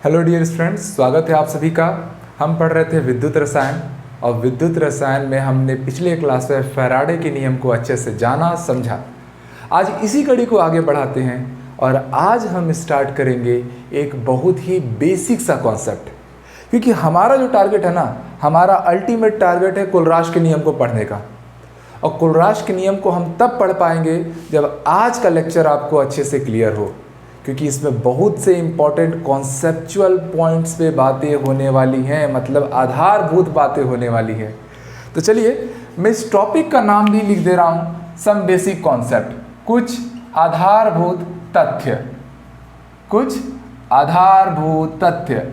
Hello dear friends, स्वागत है आप सभी का। हम पढ़ रहे थे विद्युत रसायन और विद्युत रसायन में हमने पिछले क्लास में फैराडे के नियम को अच्छे से जाना समझा। आज इसी कड़ी को आगे बढ़ाते हैं और आज हम स्टार्ट करेंगे एक बहुत ही बेसिक सा कॉन्सेप्ट, क्योंकि हमारा जो टारगेट है ना, हमारा अल्टीमेट टारगेट है कुलराश के नियम को पढ़ने का। और कुलराश के नियम को हम तब पढ़ पाएंगे जब आज का लेक्चर आपको अच्छे से क्लियर हो, क्योंकि इसमें बहुत से इंपॉर्टेंट कॉन्सेप्चुअल पॉइंट्स पे बातें होने वाली हैं, मतलब आधारभूत बातें होने वाली है। तो चलिए मैं इस टॉपिक का नाम भी लिख दे रहा हूँ, सम बेसिक कॉन्सेप्ट, कुछ आधारभूत तथ्य, कुछ आधारभूत तथ्य,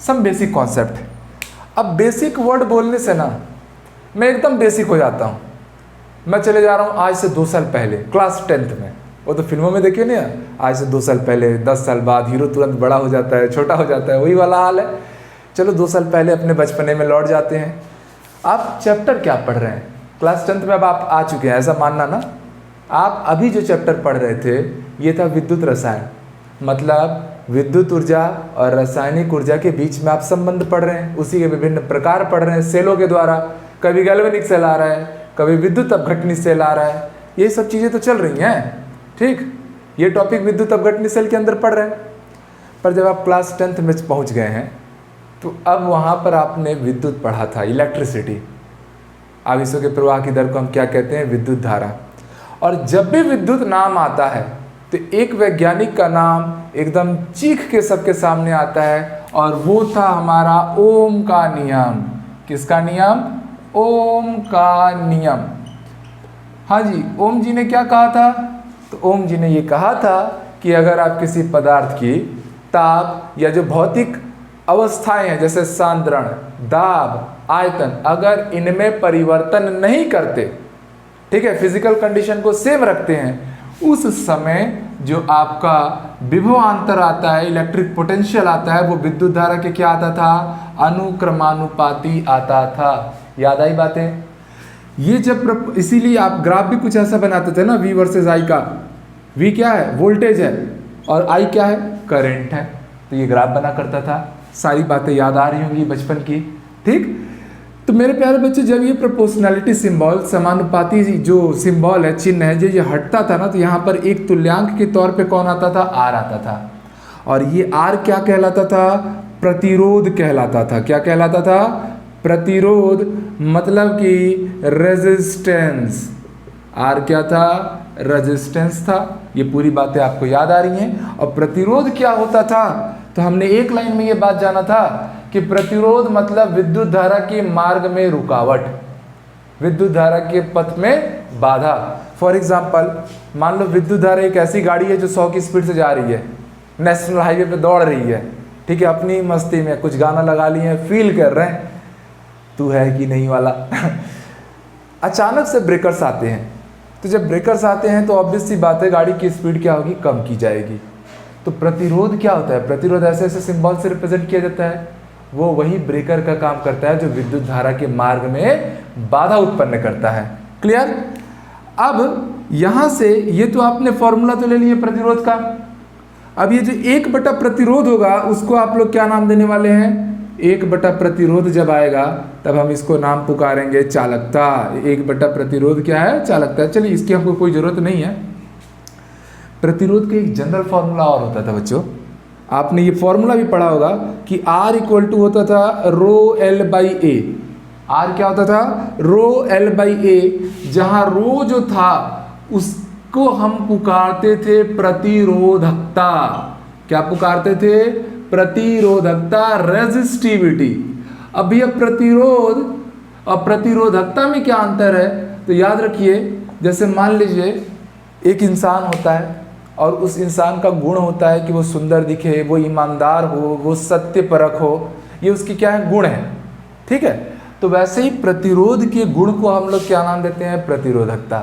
सम बेसिक कॉन्सेप्ट। अब बेसिक वर्ड बोलने से ना मैं एकदम बेसिक हो जाता हूँ। मैं चले जा रहा हूँ आज से 2 साल पहले क्लास 10th में। वो तो फिल्मों में देखिए ना, आज से 2 साल पहले, 10 साल बाद हीरो तुरंत बड़ा हो जाता है, छोटा हो जाता है, वही वाला हाल है। चलो 2 साल पहले अपने बचपने में लौट जाते हैं। आप चैप्टर क्या पढ़ रहे हैं? क्लास 10th में अब आप आ चुके हैं, ऐसा मानना ना। आप अभी जो चैप्टर पढ़ रहे थे ये था विद्युत रसायन, मतलब विद्युत ऊर्जा और रासायनिक ऊर्जा के बीच में आप संबंध पढ़ रहे हैं, उसी के विभिन्न प्रकार पढ़ रहे हैं सेलों के द्वारा। कभी गैल्वेनिक सेल आ रहा है, कभी विद्युत अपघटनी सेल आ रहा है, ये सब चीज़ें तो चल रही हैं। ठीक, ये टॉपिक विद्युत अपघटनी सेल के अंदर पढ़ रहे हैं। पर जब आप क्लास 10th में पहुंच गए हैं तो अब वहाँ पर आपने विद्युत पढ़ा था, इलेक्ट्रिसिटी। आवेशों के प्रवाह की दर को हम क्या कहते हैं? विद्युत धारा। और जब भी विद्युत नाम आता है तो एक वैज्ञानिक का नाम एकदम चीख के सबके सामने आता है, और वो था हमारा ओम का नियम। किसका नियम? ओम का नियम। हाँ जी, ओम जी ने क्या कहा था? तो ओम जी ने ये कहा था कि अगर आप किसी पदार्थ की ताप या जो भौतिक अवस्थाएं हैं जैसे सांद्रण, दाब, आयतन, अगर इनमें परिवर्तन नहीं करते, ठीक है, फिजिकल कंडीशन को सेम रखते हैं, उस समय जो आपका विभवांतर आता है, इलेक्ट्रिक पोटेंशियल आता है, वो विद्युत धारा के क्या आता था? अनुक्रमानुपाती आता था। याद आई बातें? ये जब इसीलिए आप ग्राफ भी कुछ ऐसा बनाते थे ना, V वर्सेस I का। V क्या है? वोल्टेज है, और I क्या है? करंट है। तो ये ग्राफ बना करता था। सारी बातें याद आ रही होंगी बचपन की। ठीक, तो मेरे प्यारे बच्चे, जब ये प्रोपोर्शनैलिटी सिंबल, समानुपाती जो सिंबल है, चिन्ह है, जो ये हटता था ना, तो यहाँ पर एक तुल्यांक के तौर पे कौन आता था? R आता था। और ये R क्या कहलाता था? प्रतिरोध कहलाता था। क्या कहलाता था? प्रतिरोध, मतलब कि रेजिस्टेंस। R क्या था? रेजिस्टेंस था। ये पूरी बातें आपको याद आ रही हैं। और प्रतिरोध क्या होता था? तो हमने एक लाइन में ये बात जाना था कि प्रतिरोध मतलब विद्युत धारा के मार्ग में रुकावट, विद्युत धारा के पथ में बाधा। फॉर एग्जाम्पल, मान लो विद्युत धारा एक ऐसी गाड़ी है जो 100 की स्पीड से जा रही है, नेशनल हाईवे पे दौड़ रही है, ठीक है, अपनी मस्ती में कुछ गाना लगा लिए हैं, फील कर रहे हैं, तू है कि नहीं वाला। अचानक से ब्रेकर्स आते हैं, तो जब ब्रेकर्स आते हैं तो ऑब्वियस सी बात है गाड़ी की स्पीड क्या होगी? कम की जाएगी। तो प्रतिरोध क्या होता है? प्रतिरोध ऐसे ऐसे सिंबल से रिप्रेजेंट किया जाता है। वो वही ब्रेकर का काम करता है जो विद्युत धारा के मार्ग में बाधा उत्पन्न करता है। क्लियर? अब यहां से ये तो आपने फॉर्मूला तो ले लिया प्रतिरोध का। अब ये जो 1 बटा प्रतिरोध होगा उसको आप लोग क्या नाम देने वाले हैं? 1 बटा प्रतिरोध जब आएगा तब हम इसको नाम पुकारेंगे चालकता। 1 बटा प्रतिरोध क्या है? चालकता। चलिए, इसकी हमको कोई जरूरत नहीं है। प्रतिरोध का एक जनरल फॉर्मूला और होता था बच्चों, आपने ये फॉर्मूला भी पढ़ा होगा कि R इक्वल टू होता था रो L बाई ए। R क्या होता था? रो L बाई ए। जहाँ रो जो था उसको हम पुकारते थे प्रतिरोधकता। क्या पुकारते थे? प्रतिरोधकता, रेजिस्टिविटी। अब भैया प्रतिरोध और प्रतिरोधकता में क्या अंतर है? तो याद रखिए, जैसे मान लीजिए एक इंसान होता है और उस इंसान का गुण होता है कि वो सुंदर दिखे, वो ईमानदार हो, वो सत्यपरक हो, ये उसकी क्या है? गुण है। ठीक है, तो वैसे ही प्रतिरोध के गुण को हम लोग क्या नाम देते हैं? प्रतिरोधकता।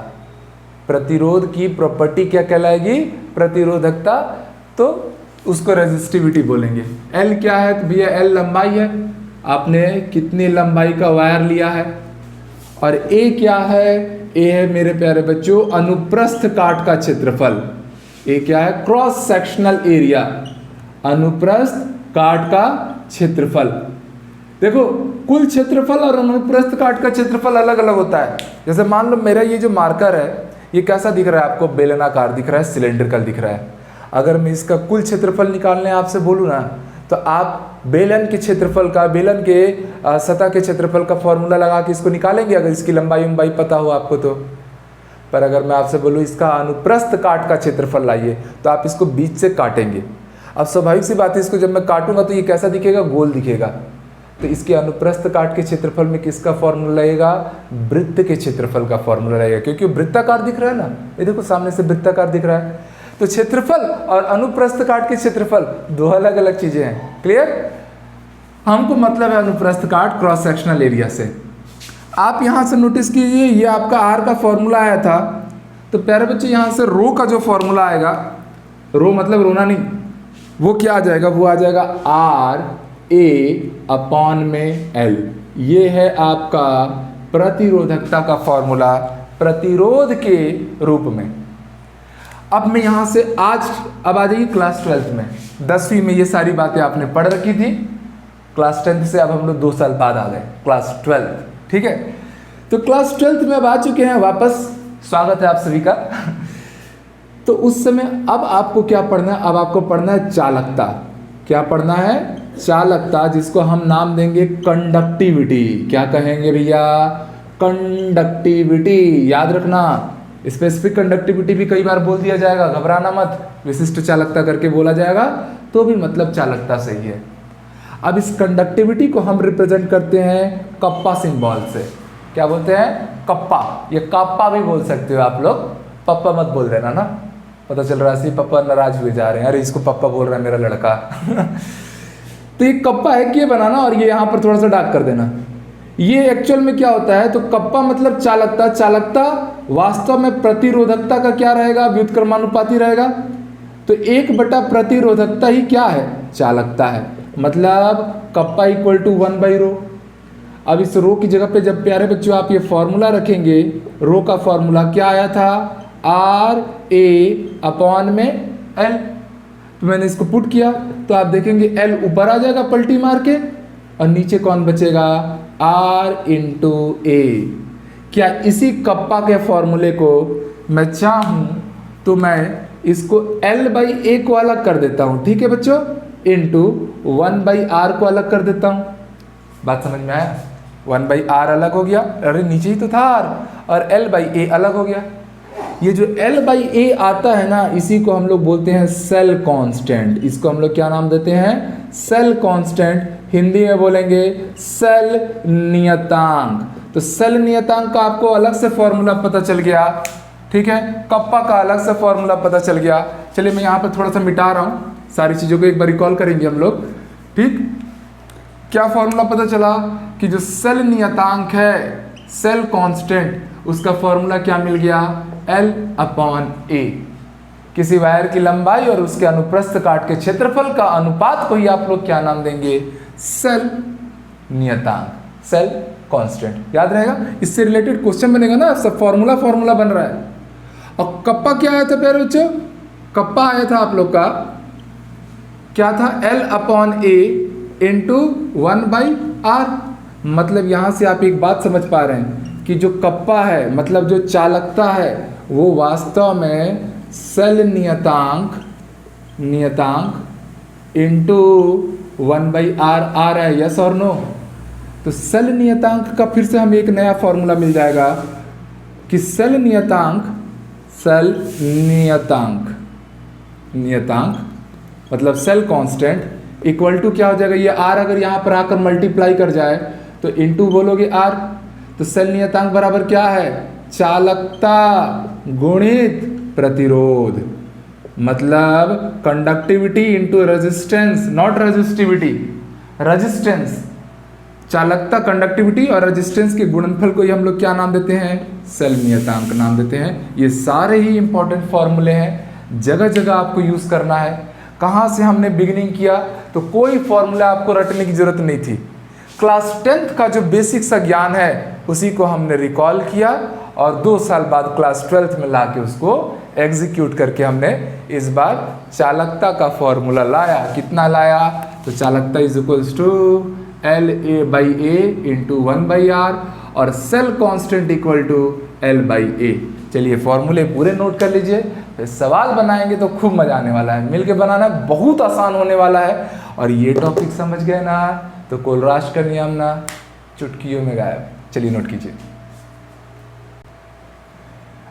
प्रतिरोध की प्रॉपर्टी क्या कहलाएगी? प्रतिरोधकता। तो उसको रेजिस्टिविटी बोलेंगे। L क्या है? तो भैया L लंबाई है, आपने कितनी लंबाई का वायर लिया है। और A क्या है? A है मेरे प्यारे बच्चों अनुप्रस्थ काट का क्षेत्रफल। ये क्या है? क्रॉस सेक्शनल एरिया, अनुप्रस्थ काट का क्षेत्रफल। देखो कुल क्षेत्रफल और अनुप्रस्थ काट का क्षेत्रफल अलग अलग होता है। जैसे मान लो मेरा ये जो मार्कर है ये कैसा दिख रहा है आपको? बेलनाकार दिख रहा है, सिलेंड्रिकल दिख रहा है। अगर मैं इसका कुल क्षेत्रफल निकालने आपसे बोलूँ ना तो आप बेलन के क्षेत्रफल का, बेलन के सतह के क्षेत्रफल का फॉर्मूला लगा के इसको निकालेंगे अगर इसकी लंबाई उम्बाई पता हो आपको तो। पर अगर मैं आपसे बोलूँ इसका अनुप्रस्थ काट का क्षेत्रफल लाइए तो आप इसको बीच से काटेंगे। अब स्वाभाविक सी बात है, इसको जब मैं काटूंगा तो ये कैसा दिखेगा? गोल दिखेगा। तो इसके अनुप्रस्थ काट के क्षेत्रफल में किसका फॉर्मूला लगेगा? वृत्त के क्षेत्रफल का फॉर्मूला लगेगा, क्योंकि वृत्ताकार दिख रहा है ना, ये देखो सामने से वृत्ताकार दिख रहा है। तो क्षेत्रफल और अनुप्रस्थ काट के क्षेत्रफल दो अलग अलग चीजें हैं। क्लियर? हमको मतलब है अनुप्रस्थ काट क्रॉस सेक्शनल एरिया से। आप यहां से नोटिस कीजिए, ये आपका आर का फॉर्मूला आया था। तो प्यारे बच्चे यहां से रो का जो फॉर्मूला आएगा, रो मतलब रोना नहीं, वो क्या आ जाएगा? वो आ जाएगा आर ए अपॉन में एल। ये है आपका प्रतिरोधकता का फॉर्मूला, प्रतिरोध के रूप में। अब मैं यहां से अब आ जाइए क्लास 12th में। 10वीं में ये सारी बातें आपने पढ़ रखी थी। क्लास 10th से अब हम लोग 2 साल बाद आ गए क्लास 12th। ठीक है, तो क्लास 12th में अब आ चुके हैं वापस। स्वागत है आप सभी का। तो उस समय अब आपको क्या पढ़ना है? अब आपको पढ़ना है चालकता। क्या पढ़ना है? चालकता, जिसको हम नाम देंगे कंडक्टिविटी। क्या कहेंगे भैया? कंडक्टिविटी। याद रखना, स्पेसिफिक कंडक्टिविटी भी कई बार बोल दिया जाएगा, घबराना मत। विशिष्ट चालकता करके बोला जाएगा तो भी मतलब चालकता सही है। अब इस कंडक्टिविटी को हम रिप्रेजेंट करते हैं कप्पा सिंबल से। क्या बोलते हैं? कप्पा। ये कप्पा भी बोल सकते हो आप लोग, पप्पा मत बोल देना ना, पता चल रहा है पापा नाराज हुए जा रहे हैं, अरे इसको पापा बोल रहा है मेरा लड़का। तो ये कप्पा है कि ये बनाना और ये यहाँ पर थोड़ा सा डार्क कर देना। ये एक्चुअल में क्या होता है? तो कप्पा मतलब चालकता। चालकता वास्तव में प्रतिरोधकता का क्या रहेगा? व्युत्क्रमानुपाती रहेगा। तो 1 बटा प्रतिरोधकता ही क्या है? चालकता है। मतलब कप्पा इक्वल टू 1/रो। अब इस रो की जगह पे जब प्यारे बच्चों आप ये फॉर्मूला रखेंगे, रो का फॉर्मूला क्या आया था? आर ए अपॉन में एल। तो मैंने इसको पुट किया तो आप देखेंगे एल ऊपर आ जाएगा पलटी मार के, और नीचे कौन बचेगा? आर इंटू ए। क्या इसी कप्पा के फॉर्मूले को मैं चाहूं तो मैं इसको L/A को अलग कर देता हूं, ठीक है बच्चों, इंटू 1/R को अलग कर देता हूं। बात समझ में आया? 1/R अलग हो गया, अरे नीचे ही तो था R, और L/A अलग हो गया। ये जो L/A आता है ना, इसी को हम लोग बोलते हैं सेल कांस्टेंट। इसको हम लोग क्या नाम देते हैं? Cell constant. हिंदी में बोलेंगे सेल नियतांक। तो सेल नियतांक का आपको अलग से फॉर्मूला पता चल गया, ठीक है, कप्पा का अलग से फॉर्मूला पता चल गया। चलिए मैं यहाँ पे थोड़ा सा मिटा रहा हूँ, सारी चीज़ों को एक बार रिकॉल करेंगे हम लोग। ठीक, क्या फॉर्मूला पता चला कि जो सेल नियतांक है, सेल कांस्टेंट, उसका फॉर्मूला क्या मिल गया? L/A। किसी वायर की लंबाई और उसके अनुप्रस्थ काट के क्षेत्रफल का अनुपात को ही आप लोग क्या नाम देंगे? सेल नियतांक, सेल कांस्टेंट। याद रहेगा, इससे रिलेटेड क्वेश्चन बनेगा ना, सब फॉर्मूला बन रहा है। और कप्पा क्या आया था प्यारे बच्चों? कप्पा आया था आप लोग का, क्या था? L/A into 1/R। मतलब यहां से आप एक बात समझ पा रहे हैं कि जो कप्पा है, मतलब जो चालकता है, वो वास्तव में सेल नियतांक इंटू 1/R आ रहा है। यस और नो? तो सेल नियतांक का फिर से हमें एक नया फॉर्मूला मिल जाएगा कि सेल नियतांक मतलब सेल कांस्टेंट इक्वल टू क्या हो जाएगा? ये R अगर यहाँ पर आकर मल्टीप्लाई कर जाए तो इंटू बोलोगे R। तो सेल नियतांक बराबर क्या है? चालकता गुणित प्रतिरोध। मतलब conductivity into resistance, not resistivity, resistance. चालकता, कंडक्टिविटी और रेजिस्टेंस के गुणनफल को ही हम लोग क्या नाम देते हैं? सेल नियतांक नाम देते हैं। ये सारे ही इंपॉर्टेंट फॉर्मूले हैं, जगह जगह आपको यूज करना है। कहाँ से हमने बिगिनिंग किया तो कोई फॉर्मूला आपको रटने की जरूरत नहीं थी। क्लास 10th का जो बेसिक सा ज्ञान है उसी को हमने रिकॉल किया और 2 साल बाद क्लास 12th में लाके उसको एग्जीक्यूट करके हमने इस बार चालकता का फॉर्मूला लाया। कितना लाया? तो चालकता is equals to LA/A into 1/R और cell constant equal to L/A। चलिए फॉर्मूले पूरे नोट कर लीजिए, फिर सवाल बनाएंगे तो खूब मजा आने वाला है। मिलके बनाना बहुत आसान होने वाला है। और ये टॉपिक समझ गए ना तो कोलराश का नियम ना चुटकियों में गायब। चलिए नोट कीजिए।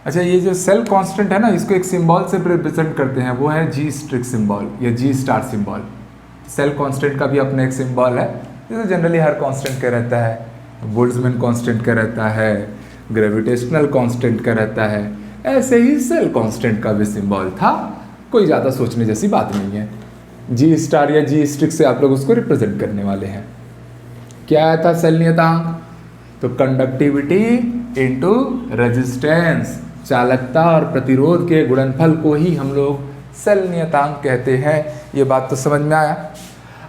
अच्छा, ये जो सेल कांस्टेंट है ना, इसको एक सिंबल से रिप्रेजेंट करते हैं, वो है G स्ट्रिक सिंबल या G star symbol. Cell constant का भी अपना एक सिंबल है, जैसे जनरली हर कांस्टेंट का रहता है। बोल्ट्जमैन कांस्टेंट का रहता है, ग्रेविटेशनल कांस्टेंट का रहता है, ऐसे ही सेल कांस्टेंट का भी सिंबल था। कोई ज़्यादा सोचने जैसी बात नहीं है। G स्टार या G स्ट्रिक से आप लोग उसको रिप्रेजेंट करने वाले हैं। क्या आया था सेल नियतांक? तो कंडक्टिविटी इंटू रेजिस्टेंस, चालकता और प्रतिरोध के गुणनफल को ही हम लोग सेल नियतांक कहते हैं। ये बात तो समझ में आया।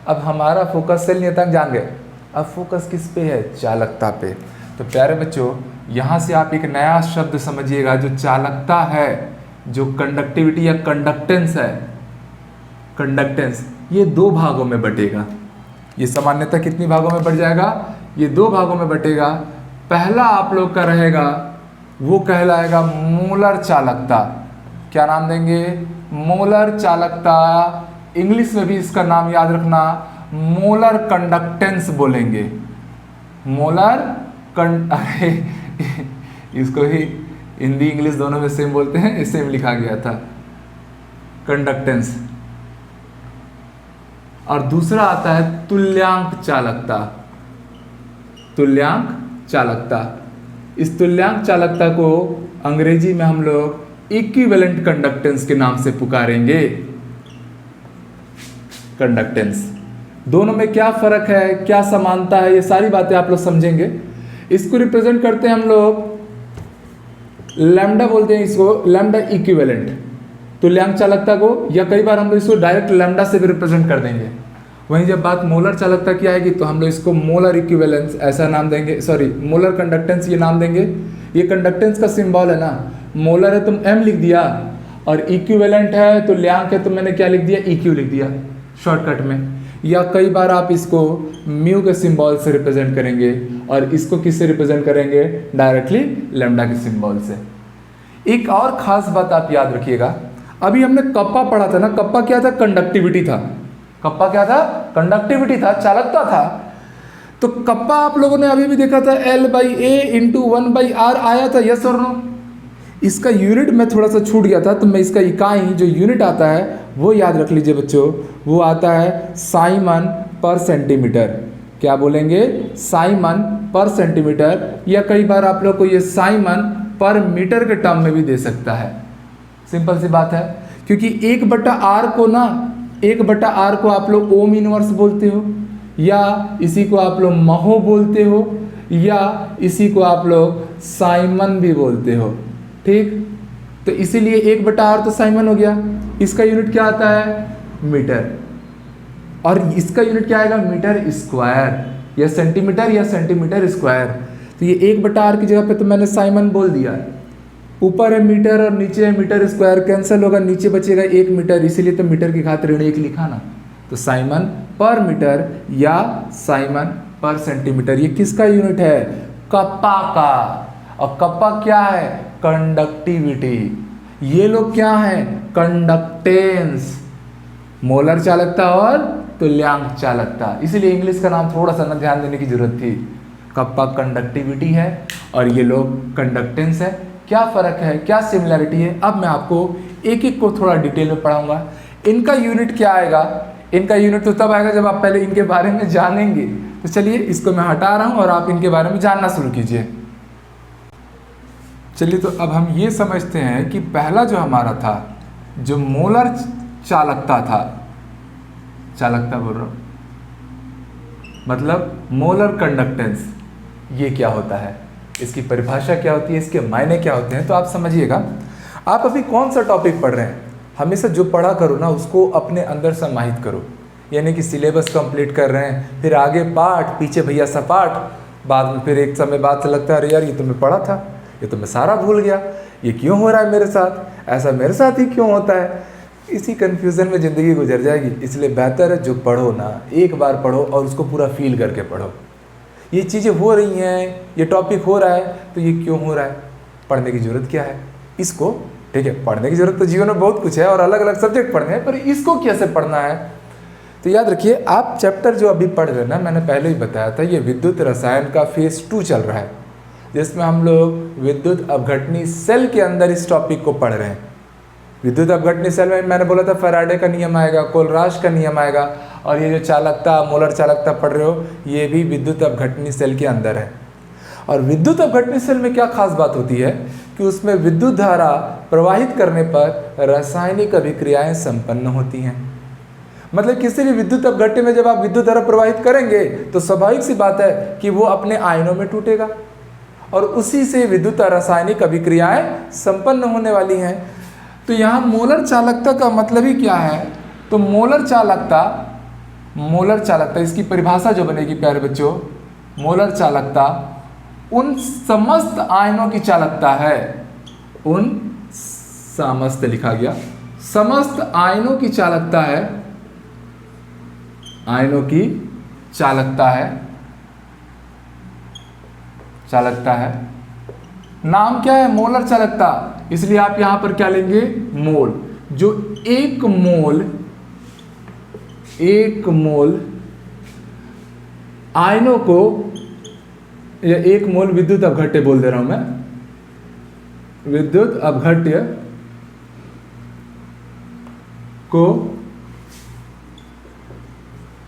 अब हमारा फोकस सेल नियतांक जान गए, अब फोकस किस पे है? चालकता पे। तो प्यारे बच्चों, यहाँ से आप एक नया शब्द समझिएगा, जो चालकता है, जो कंडक्टिविटी या कंडक्टेंस है, कंडक्टेंस, ये दो भागों में बटेगा। ये सामान्यतः कितनी भागों में बट जाएगा? ये दो भागों में बटेगा। पहला आप लोग का रहेगा, वो कहलाएगा मोलर चालकता। क्या नाम देंगे? मोलर चालकता। इंग्लिश में भी इसका नाम याद रखना, मोलर कंडक्टेंस बोलेंगे। मोलर इसको ही हिंदी इंग्लिश दोनों में सेम बोलते हैं, सेम लिखा गया था, कंडक्टेंस। और दूसरा आता है तुल्यांक चालकता। तुल्यांक चालकता, इस तुल्यांक चालकता को अंग्रेजी में हम लोग इक्विवेलेंट कंडक्टेंस के नाम से पुकारेंगे। कंडक्टेंस, दोनों में क्या फर्क है, क्या समानता है, ये सारी बातें आप लोग समझेंगे। इसको रिप्रेजेंट करते हैं हम लोग, लैम्डा बोलते हैं इसको, लैम्डा इक्विवेलेंट तुल्यांक चालकता को, या कई बार हम लोग इसको डायरेक्ट लैम्डा से भी रिप्रेजेंट कर देंगे। वहीं जब बात मोलर चालकता की आएगी तो हम लोग इसको मोलर इक्विवेलेंस ऐसा नाम देंगे, सॉरी मोलर कंडक्टेंस ये नाम देंगे। ये कंडक्टेंस का सिंबल है ना, मोलर है तो M लिख दिया, और इक्विवेलेंट है तो ल्यांक है तो मैंने क्या लिख दिया? EQ लिख दिया शॉर्टकट में। या कई बार आप इसको म्यू के सिंबल से रिप्रेजेंट करेंगे, और इसको किससे रिप्रेजेंट करेंगे? डायरेक्टली लैम्डा के सिंबल से। एक और खास बात आप याद रखिएगा, अभी हमने कप्पा पढ़ा था ना, कप्पा क्या था? कंडक्टिविटी था। कप्पा क्या था? कंडक्टिविटी था, चालकता था। तो कप्पा आप लोगों ने अभी भी देखा था L/A इंटू 1/R आया था, यस और नो? इसका यूनिट में थोड़ा सा छूट गया था, तो मैं इसका इकाई जो यूनिट आता है वो याद रख लीजिए बच्चों, वो आता है साइमन पर सेंटीमीटर। क्या बोलेंगे? साइमन पर सेंटीमीटर, या कई बार आप लोग को ये साइमन पर मीटर के टर्म में भी दे सकता है। सिंपल सी बात है, क्योंकि 1/R को ना, 1/R को आप लोग ओम इनवर्स बोलते हो, या इसी को आप लोग महो बोलते हो, या इसी को आप लोग साइमन भी बोलते हो। ठीक, तो इसीलिए 1/R तो साइमन हो गया। इसका यूनिट क्या आता है? मीटर। और इसका यूनिट क्या आएगा? मीटर स्क्वायर, या सेंटीमीटर, या सेंटीमीटर स्क्वायर। तो ये 1/R की जगह पे तो मैंने साइमन बोल दिया। ऊपर है मीटर और नीचे है मीटर स्क्वायर, कैंसिल होगा, नीचे बचेगा 1 मीटर, इसीलिए तो मीटर की घात ऋण 1 लिखा ना। तो साइमन पर मीटर या साइमन पर सेंटीमीटर, ये किसका यूनिट है? कप्पा का। और कप्पा क्या है? कंडक्टिविटी। ये लोग क्या है? कंडक्टेंस। मोलर चालकता और तुल्यांक चालकता, इसीलिए इंग्लिश का नाम थोड़ा सा ना ध्यान देने की जरूरत थी। कप्पा कंडक्टिविटी है और ये लोग कंडक्टेंस है। क्या फ़र्क है, क्या सिमिलैरिटी है, अब मैं आपको एक एक को थोड़ा डिटेल में पढ़ाऊंगा। इनका यूनिट क्या आएगा? इनका यूनिट तो तब आएगा जब आप पहले इनके बारे में जानेंगे। तो चलिए इसको मैं हटा रहा हूँ और आप इनके बारे में जानना शुरू कीजिए। चलिए, तो अब हम ये समझते हैं कि पहला जो हमारा था, जो मोलर चालकता था, चालकता बोल रहा हूँ, मतलब मोलर कंडक्टेंस, ये क्या होता है, इसकी परिभाषा क्या होती है, इसके मायने क्या होते हैं, तो आप समझिएगा। आप अभी कौन सा टॉपिक पढ़ रहे हैं, हमेशा जो पढ़ा करो ना उसको अपने अंदर समाहित करो। यानी कि सिलेबस कंप्लीट कर रहे हैं, फिर आगे पाठ, पीछे भैया सपाट, बाद में फिर एक समय बाद से लगता है अरे यार ये तो मैं पढ़ा था, ये तो मैं सारा भूल गया, ये क्यों हो रहा है मेरे साथ। ऐसा मेरे साथ ही क्यों होता है? इसी कन्फ्यूज़न में ज़िंदगी गुजर जाएगी। इसलिए बेहतर है जो पढ़ो ना, एक बार पढ़ो और उसको पूरा फील करके पढ़ो। ये चीज़ें हो रही हैं, ये टॉपिक हो रहा है, तो ये क्यों हो रहा है, पढ़ने की ज़रूरत क्या है इसको। ठीक है, पढ़ने की ज़रूरत तो जीवन में बहुत कुछ है और अलग अलग सब्जेक्ट पढ़ने हैं, पर इसको कैसे पढ़ना है। तो याद रखिए, आप चैप्टर जो अभी पढ़ रहे हैं ना, मैंने पहले ही बताया था, ये विद्युत रसायन का फेज़ 2 चल रहा है, जिसमें हम लोग विद्युत अपघटनी सेल के अंदर इस टॉपिक को पढ़ रहे हैं। विद्युत अपघटनी सेल में मैंने बोला था फैराडे का नियम आएगा, कोलराश का नियम आएगा, और ये जो चालकता, मोलर चालकता पढ़ रहे हो, ये भी विद्युत अपघटनी सेल के अंदर है। और विद्युत अपघटनी सेल में क्या खास बात होती है कि उसमें विद्युत धारा प्रवाहित करने पर रासायनिक अभिक्रियाएं संपन्न होती हैं। मतलब किसी भी विद्युत अपघटनी में जब आप विद्युत धारा प्रवाहित करेंगे तो स्वाभाविक सी बात है कि वो अपने आयनों में टूटेगा और उसी से विद्युत रासायनिक अभिक्रियाएं संपन्न होने वाली हैं। तो यहाँ मोलर चालकता का मतलब ही क्या है? तो मोलर चालकता इसकी परिभाषा जो बनेगी प्यारे बच्चों, मोलर चालकता उन समस्त आयनों की चालकता है, उन समस्त लिखा गया, समस्त आयनों की चालकता है, आयनों की चालकता है। नाम क्या है? मोलर चालकता। इसलिए आप यहां पर क्या लेंगे? मोल। जो एक मोल आयनों को, या एक मोल विद्युत अपघट्य बोल दे रहा हूं मैं, विद्युत अपघट्य को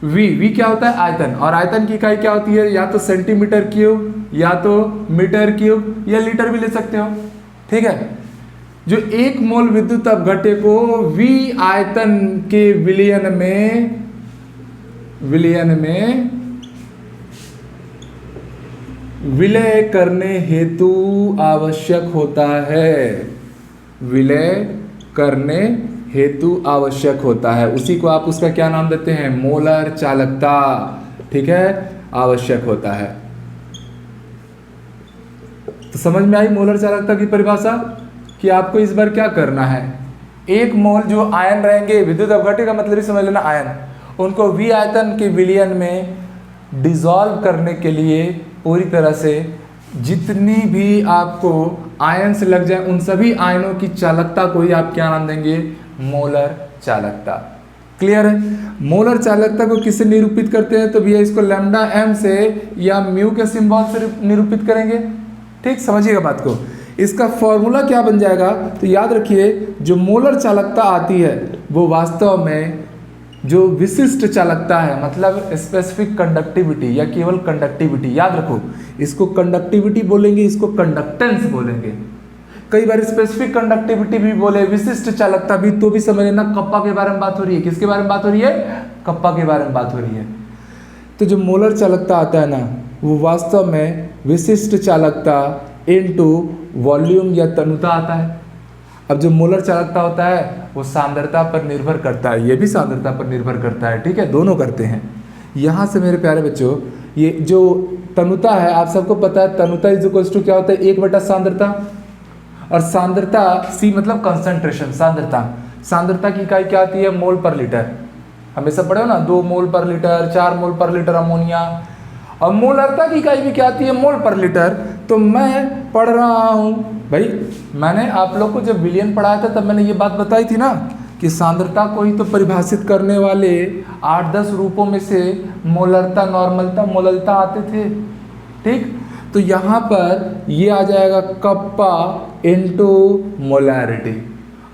V क्या होता है? आयतन। और आयतन की इकाई क्या होती है? या तो सेंटीमीटर क्यूब, या तो मीटर क्यूब, या लीटर भी ले सकते हो। ठीक है, जो एक मोल विद्युत अपघट्य को V आयतन के विलयन में विलय करने हेतु आवश्यक होता है, विलय करने हेतु आवश्यक होता है, उसी को आप उसका क्या नाम देते हैं? मोलर चालकता। ठीक है, आवश्यक होता है। तो समझ में आई मोलर चालकता की परिभाषा कि आपको इस बार क्या करना है। एक मोल जो आयन रहेंगे, विद्युत अपघट्य का मतलब ही समझ लेना आयन, उनको V आयतन के विलयन में डिसॉल्व करने के लिए पूरी तरह से जितनी भी आपको आयन्स लग जाए उन सभी आयनों की चालकता को ही आप क्या नाम देंगे? मोलर चालकता। क्लियर है? मोलर चालकता को किससे निरूपित करते हैं? तो भैया इसको लैम्डा m से या म्यू के सिंबल से निरूपित करेंगे। ठीक, समझिएगा बात को। इसका फॉर्मूला क्या बन जाएगा? तो याद रखिए, जो मोलर चालकता आती है वो वास्तव में जो विशिष्ट चालकता है, मतलब स्पेसिफिक कंडक्टिविटी या केवल कंडक्टिविटी। याद रखो, इसको कंडक्टिविटी बोलेंगे, इसको कंडक्टेंस बोलेंगे। कई बार स्पेसिफिक कंडक्टिविटी भी बोले, विशिष्ट चालकता भी, तो भी समझ लेना कप्पा के बारे में बात हो रही है। किसके बारे में बात हो रही है? कप्पा के बारे में बात हो रही है। तो जो मोलर चालकता आता है ना, वो वास्तव में विशिष्ट चालकता इनटू वॉल्यूम या तनुता आता है। अब जो मोलर चालकता होता है वो सांद्रता पर निर्भर करता है, ये भी सांद्रता पर निर्भर करता है। ठीक है, दोनों करते हैं। यहाँ से मेरे प्यारे बच्चों, ये जो तनुता है आप सबको पता है, तनुता इज इक्वल टू क्या होता है? 1 बटा सांद्रता। और सांद्रता C मतलब कंसंट्रेशन, सांद्रता की इकाई क्या आती है? मोल पर लीटर। हमेशा पढ़े हो ना, 2 मोल पर लीटर, 4 मोल पर लीटर अमोनिया। और मोलरता की इकाई भी क्या आती है? मोल पर लीटर। तो मैं पढ़ रहा हूँ भाई, मैंने आप लोग को जब विलयन पढ़ाया था तब मैंने ये बात बताई थी ना कि सांद्रता को ही तो परिभाषित करने वाले 8-10 रूपों में से मोलरता, नॉर्मलता, मोललता आते थे। ठीक, तो यहाँ पर ये आ जाएगा कप्पा इनटू मोलैरिटी।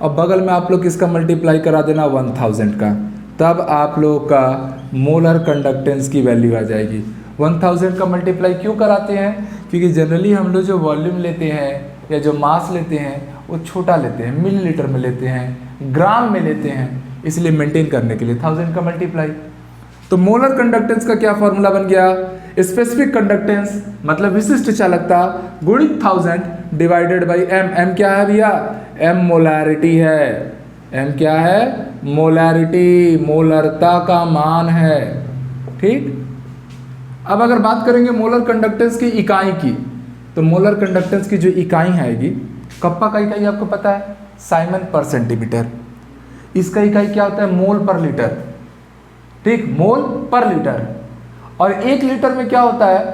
अब बगल में आप लोग इसका मल्टीप्लाई करा देना 1000 का, तब आप लोगों का मोलर कंडक्टेंस की वैल्यू आ जाएगी। 1000 का मल्टीप्लाई क्यों कराते हैं? क्योंकि जनरली हम लोग जो वॉल्यूम लेते हैं या जो मास लेते हैं वो छोटा लेते हैं, मिलीलीटर में लेते हैं, ग्राम में लेते हैं, इसलिए मेंटेन करने के लिए 1000 का मल्टीप्लाई। तो मोलर कंडक्टेंस का क्या फॉर्मूला बन गया? स्पेसिफिक कंडक्टेंस मतलब विशिष्ट चालकता गुणित 1000 डिवाइडेड बाई m। m क्या है भैया? m मोलैरिटी है। m क्या है? मोलैरिटी, मोलरता का मान है। ठीक, अब अगर बात करेंगे मोलर कंडक्टेंस की इकाई की, तो मोलर कंडक्टेंस की जो इकाई आएगी, कप्पा का इकाई आपको पता है साइमन पर सेंटीमीटर। इसका इकाई क्या होता है? मोल पर लीटर। ठीक, मोल पर लीटर। और 1 लीटर में क्या होता है?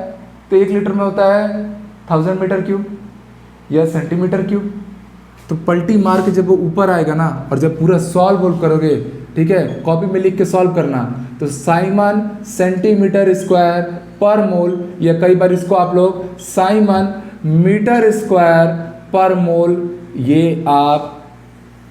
तो 1 लीटर में होता है 1000 मीटर क्यूब या सेंटीमीटर क्यूब। तो पलटी मार के जब वो ऊपर आएगा ना, और जब पूरा सॉल्व करोगे, ठीक है, कॉपी में लिख के सॉल्व करना, तो साइमन सेंटीमीटर स्क्वायर पर मोल, या कई बार इसको आप लोग साइमन मीटर स्क्वायर पर मोल, ये आप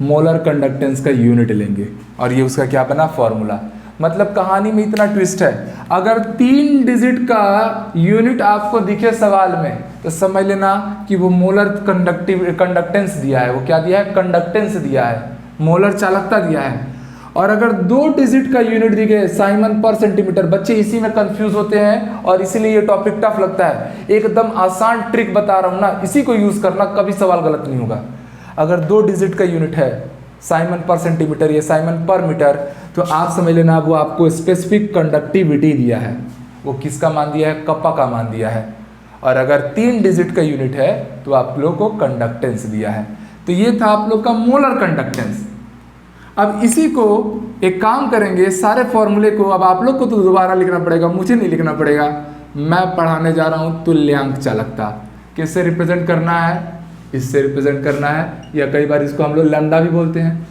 मोलर कंडक्टेंस का यूनिट लेंगे। और ये उसका क्या बना? फॉर्मूला। मतलब कहानी में इतना ट्विस्ट है, अगर 3 डिजिट का यूनिट आपको दिखे सवाल में, तो समझ लेना कि वो मोलर कंडक्टेंस दिया है। वो क्या दिया है? कंडक्टेंस दिया है, मोलर चालकता दिया है। और अगर 2 डिजिट का यूनिट दिखे, साइमन पर सेंटीमीटर, बच्चे इसी में कंफ्यूज होते हैं और इसीलिए ये टॉपिक टफ लगता है। एकदम आसान ट्रिक बता रहा हूँ ना, इसी को यूज करना, कभी सवाल गलत नहीं होगा। अगर 2 डिजिट का यूनिट है, साइमन पर सेंटीमीटर या साइमन पर मीटर, तो आप समझ लेना वो आपको स्पेसिफिक कंडक्टिविटी दिया है। वो किसका मान दिया है? कप्पा का मान दिया है। और अगर 3 डिजिट का यूनिट है तो आप लोग को कंडक्टेंस दिया है। तो ये था आप लोग का मोलर कंडक्टेंस। अब इसी को एक काम करेंगे, सारे फॉर्मूले को अब आप लोग को तो दोबारा लिखना पड़ेगा, मुझे नहीं लिखना पड़ेगा। मैं पढ़ाने जा रहा हूँ तुल्यांक चालकता। किससे रिप्रेजेंट करना है? इससे रिप्रेजेंट करना है, या कई बार इसको हम लोग लैम्डा भी बोलते हैं।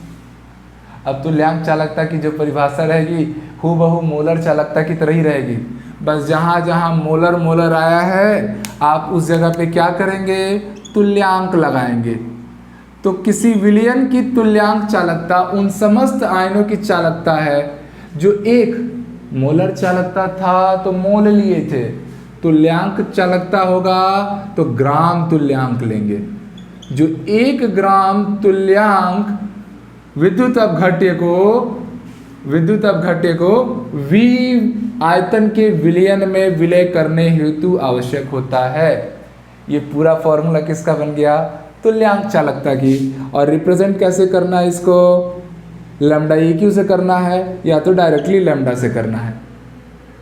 अब तुल्यांक चालकता की जो परिभाषा रहेगी हूबहू मोलर चालकता की तरह ही रहेगी। बस जहाँ जहाँ मोलर मोलर आया है, आप उस जगह पे क्या करेंगे? तुल्यांक लगाएंगे। तो किसी विलयन की तुल्यांक चालकता उन समस्त आयनों की चालकता है जो एक मोलर चालकता था तो मोल लिए थे, तुल्यांक चालकता होगा तो ग्राम तुल्यांक लेंगे। जो 1 ग्राम तुल्यांक विद्युत अपघट्य को V आयतन के विलयन में विलय करने हेतु आवश्यक होता है। ये पूरा फॉर्मूला किसका बन गया? तुल्यांक चालकता की। और रिप्रेजेंट कैसे करना है इसको? लैम्डा EQ से करना है या तो डायरेक्टली लैम्डा से करना है।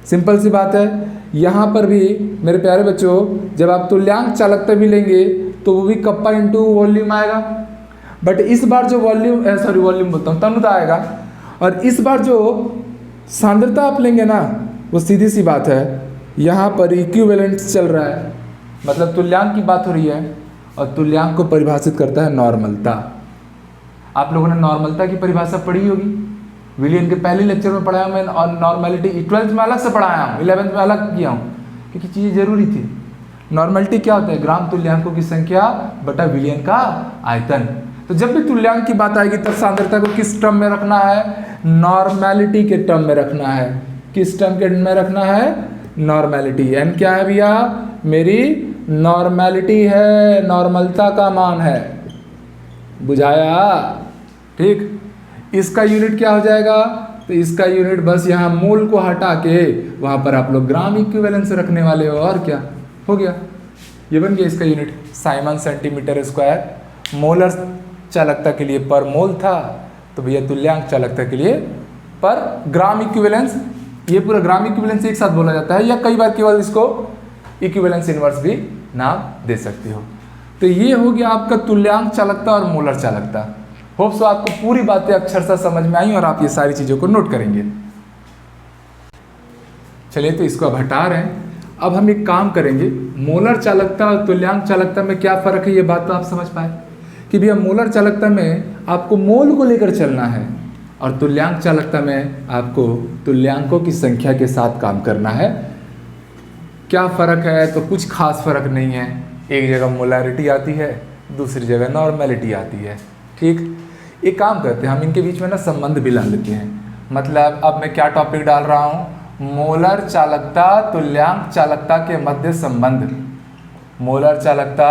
सिंपल सी बात है। यहाँ पर भी मेरे प्यारे बच्चों, जब आप तुल्यांक चालकता भी लेंगे तो वो भी कप्पा इंटू वॉल्यूम आएगा। बट इस बार जो वॉल्यूम बोलता हूँ, तनुता आएगा। और इस बार जो सांद्रता आप लेंगे ना, वो सीधी सी बात है, यहाँ पर इक्विवेलेंस चल रहा है, मतलब तुल्यांक की बात हो रही है। और तुल्यांक को परिभाषित करता है नॉर्मलता। आप लोगों ने नॉर्मलता की परिभाषा पढ़ी होगी, विलियन के पहले लेक्चर में पढ़ाया मैं। और नॉर्मेलिटी 12th में अलग से पढ़ाया हूँ, 11th में अलग किया हूँ, क्योंकि चीज़ें जरूरी थी। नॉर्मेलिटी क्या होता है? ग्राम तुल्यांकों की संख्या बटा विलियन का आयतन। तो जब भी तुल्यांक की बात आएगी तब सांद्रता को किस टर्म में रखना है? नॉर्मेलिटी के टर्म में रखना है। किस टर्म के में रखना है? नॉर्मेलिटी। एन क्या है भैया? मेरी नॉर्मेलिटी है, नॉर्मलता का मान है। बुझाया? ठीक। इसका यूनिट क्या हो जाएगा? तो इसका यूनिट बस यहाँ मोल को हटा के वहाँ पर आप लोग ग्राम इक्विवेलेंस रखने वाले हो, और क्या हो गया? ये बन गया इसका unit. Simon centimetre square molar चालकता के लिए पर मोल था, तो भैया तुल्यांक चालकता के लिए पर ग्राम इक्विवेलेंस। ये पूरा ग्राम इक्विवेलेंस एक साथ बोला जाता है, या कई बार केवल इसको इक्विवेलेंस इनवर्स भी नाम दे सकते हो। तो ये हो गया आपका तुल्यांक चालकता और मोलर चालकता। होप सो आपको पूरी बातें अक्षरशः समझ में आई और आप ये सारी चीज़ों को नोट करेंगे। चलिए, तो इसको अब हटा रहे हैं। अब हम एक काम करेंगे, मोलर चालकता और तुल्यांक चालकता में क्या फ़र्क है, ये बात तो आप समझ पाए कि भैया मोलर चालकता में आपको मोल को लेकर चलना है और तुल्यांक चालकता में आपको तुल्यांकों की संख्या के साथ काम करना है। क्या फ़र्क है? तो कुछ खास फ़र्क नहीं है। एक जगह मोलैरिटी आती है, दूसरी जगह नॉर्मेलिटी आती है। ठीक, एक काम करते हैं, हम इनके बीच में ना संबंध भी ला लेते हैं। मतलब अब मैं क्या टॉपिक डाल रहा हूँ? मोलर चालकता तुल्यांक चालकता के मध्य संबंध। मोलर चालकता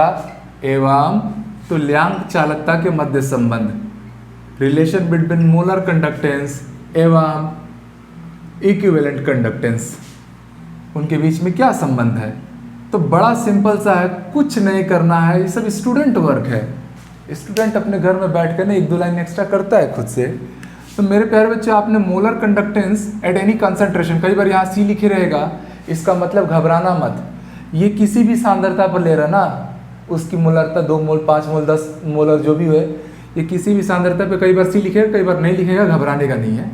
एवं तुल्यांक चालकता के मध्य संबंध, रिलेशन बिटवीन मोलर कंडक्टेंस एवं इक्विवेलेंट कंडक्टेंस, उनके बीच में क्या संबंध है? तो बड़ा सिंपल सा है, कुछ नहीं करना है, ये सब स्टूडेंट वर्क है। स्टूडेंट अपने घर में बैठ कर ना 1-2 लाइन एक्स्ट्रा करता है खुद से। तो मेरे प्यारे बच्चे, आपने molar conductance at any concentration, कई बार यहाँ C लिखे रहेगा, इसका मतलब घबराना मत। ये किसी भी सांद्रता पर ले रहा ना, उसकी मोलरता 2 मोल, 5 मोल, 10 मोलर जो भी हुए, ये किसी भी सांद्रता पे कई बार सी लिखेगा कई बार नहीं लिखेगा, घबराने का नहीं है।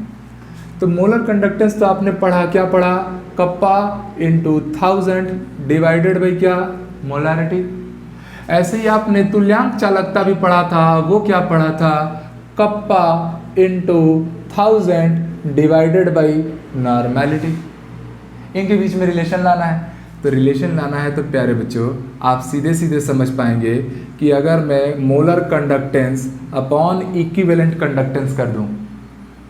तो मोलर कंडक्टेंस तो आपने पढ़ा, क्या पढ़ा, कप्पा इंटू 1000 डिवाइडेड बाई क्या, मोलारिटी। ऐसे ही आपने तुल्यांक चालकता भी पढ़ा था, वो क्या पढ़ा था, kappa into 1000 divided by normality. इनके बीच में रिलेशन लाना है। तो रिलेशन लाना है तो प्यारे बच्चों आप सीधे सीधे समझ पाएंगे कि अगर मैं molar conductance upon equivalent conductance कर दूं,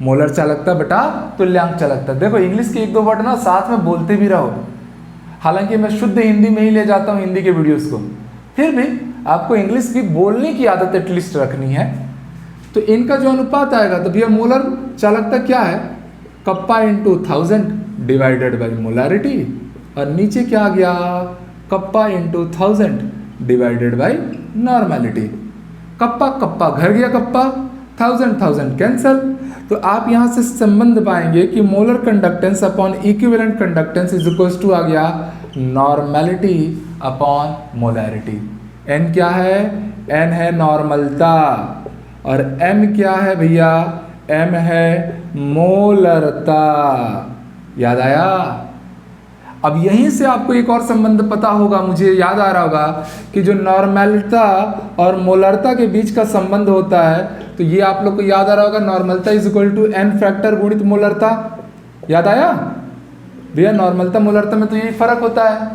मोलर चालकता बटा तुल्यांक चालकता। देखो इंग्लिश के एक दो वर्ड ना साथ में बोलते भी रहो, हालांकि मैं शुद्ध हिंदी में ही ले जाता हूँ हिंदी के वीडियोस को, फिर भी आपको इंग्लिश की बोलने की आदत एटलीस्ट रखनी है। तो इनका जो अनुपात आएगा तो भैया मोलर चालकता क्या है, kappa into 1000 divided by molarity, और नीचे क्या आ गया, kappa into 1000 divided by normality. Kappa kappa घर गया कप्पा, 1000 कैंसल। तो आप यहाँ से संबंध पाएंगे कि molar conductance upon equivalent conductance is equals to आ गया नॉर्मेलिटी अपॉन मोलैरिटी। एन क्या है, एन है नॉर्मलता, और एम क्या है भैया, एम है मोलरता। याद आया। अब यहीं से आपको एक और संबंध पता होगा, मुझे याद आ रहा होगा कि जो नॉर्मलता और मोलरता के बीच का संबंध होता है, तो ये आप लोग को याद आ रहा होगा, नॉर्मलता is equal to n factor गुणित मोलरता। याद आया भैया, नॉर्मलता मोलरता में तो यही फर्क होता है,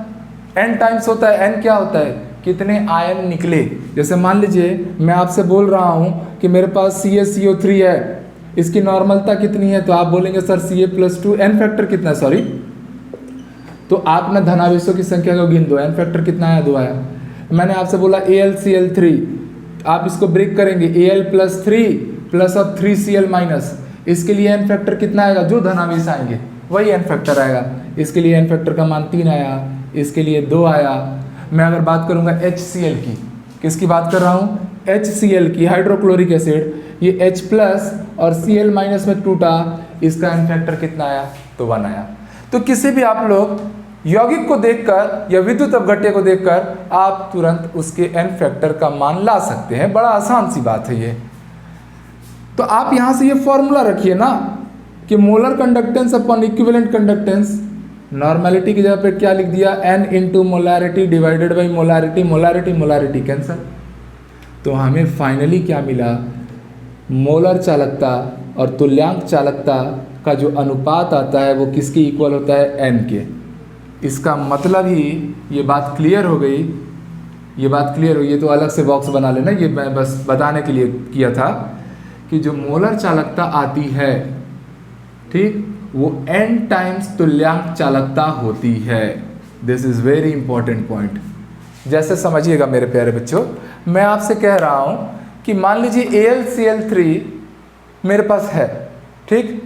एन टाइम्स होता है। एन क्या होता है, कितने आयन निकले। जैसे मान लीजिए मैं आपसे बोल रहा हूँ कि मेरे पास CaCO3 है, इसकी नॉर्मलता कितनी है, तो आप बोलेंगे सर Ca+2, एन फैक्टर कितना है, सॉरी, तो आप ना धनावेशों की संख्या को गिन दो, एन फैक्टर कितना आया, 2 आया। मैंने आपसे बोला AlCl3, आप इसको ब्रेक करेंगे, Al+3 प्लस अब 3Cl-, इसके लिए एन फैक्टर कितना आएगा, जो धनावेश आएंगे वही एन फैक्टर आएगा। इसके लिए एन फैक्टर का मान 3 आया, इसके लिए 2 आया। मैं अगर बात करूंगा HCl की, किसकी बात कर रहा हूँ, HCl की, हाइड्रोक्लोरिक एसिड, ये H+ और Cl- में टूटा, इसका एन फैक्टर कितना आया, तो 1 आया। तो किसी भी आप लोग यौगिक को देखकर या विद्युत अपघट्य को देखकर आप तुरंत उसके एन फैक्टर का मान ला सकते हैं, बड़ा आसान सी बात है ये। तो आप यहां से ये फॉर्मूला रखिए ना कि molar conductance upon equivalent conductance, normality की जगह पे क्या लिख दिया, n into molarity divided by molarity, molarity molarity cancel. तो हमें फाइनली क्या मिला, मोलर चालकता और तुल्यांक चालकता का जो अनुपात आता है वो किसके इक्वल होता है, n के। इसका मतलब ही ये बात क्लियर हो गई, ये बात क्लियर हो गई। ये तो अलग से बॉक्स बना लेना, ये मैं बस बताने के लिए किया था कि जो मोलर चालकता आती है, ठीक, वो n टाइम्स तुल्यांक चालकता होती है। This is very important point. जैसे समझिएगा मेरे प्यारे बच्चों, मैं आपसे कह रहा हूं कि मान लीजिए AlCl3 मेरे पास है, ठीक,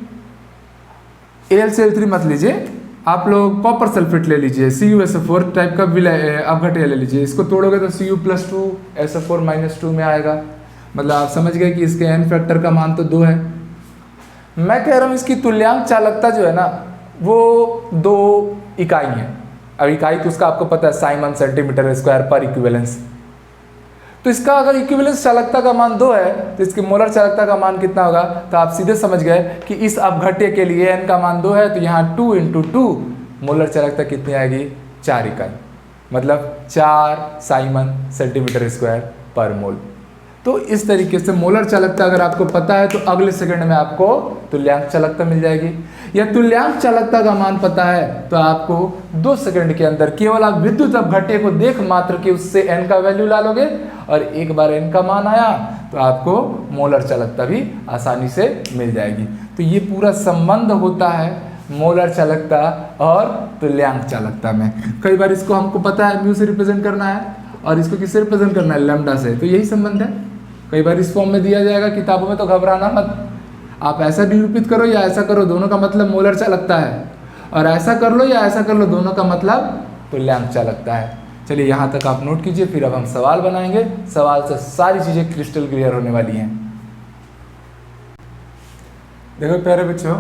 AlCl3 मत लीजिए, आप लोग कॉपर सल्फेट ले लीजिए, CuSO4 टाइप का अपघट्य ले लीजिए। इसको तोड़ोगे तो Cu+2 SO4-2 में आएगा, मतलब आप समझ गए कि इसके एन फैक्टर का मान तो 2 है। मैं कह रहा हूँ इसकी तुल्यांक चालकता जो है ना वो 2 इकाई है। अब इकाई तो उसका आपको पता है, साइमन सेंटीमीटर स्क्वायर पर इक्विवेलेंस। तो इसका अगर इक्विवेलेंस चालकता का मान 2 है तो इसकी मोलर चालकता का मान कितना होगा, तो आप सीधे समझ गए कि इस अपघट्य के लिए n का मान 2 है, तो यहाँ 2 × 2 मोलर चालकता कितनी आएगी, 4 इकाई, मतलब 4 साइमन सेंटीमीटर स्क्वायर पर मोल। तो इस तरीके से मोलर चालकता अगर आपको पता है तो अगले सेकंड में आपको तुल्यांक चालकता मिल जाएगी, या तुल्यांक चालकता का मान पता है तो आपको 2 सेकंड के अंदर केवल आप विद्युत अपघट्य को देख मात्र के उससे n का वैल्यू ला लोगे, और एक बार n का मान आया तो आपको मोलर चालकता भी आसानी से मिल जाएगी। तो ये पूरा संबंध होता है मोलर चालकता और तुल्यांक चालकता में। कई बार इसको हमको पता है म्यू से रिप्रेजेंट करना है और इसको किससे रिप्रेजेंट करना है, लैम्डा से, तो यही संबंध है। कई बार इस फॉर्म में दिया जाएगा किताबों में, तो घबराना मत, आप ऐसा निरूपित करो या ऐसा करो, दोनों का मतलब मोलर चालकता है, और ऐसा कर लो या ऐसा कर लो, दोनों का मतलब तुल्यांक चालकता है। चलिए यहाँ तक आप नोट कीजिए, फिर अब हम सवाल बनाएंगे, सवाल से सारी चीज़ें क्रिस्टल क्लियर होने वाली हैं। देखो प्यारे बच्चों,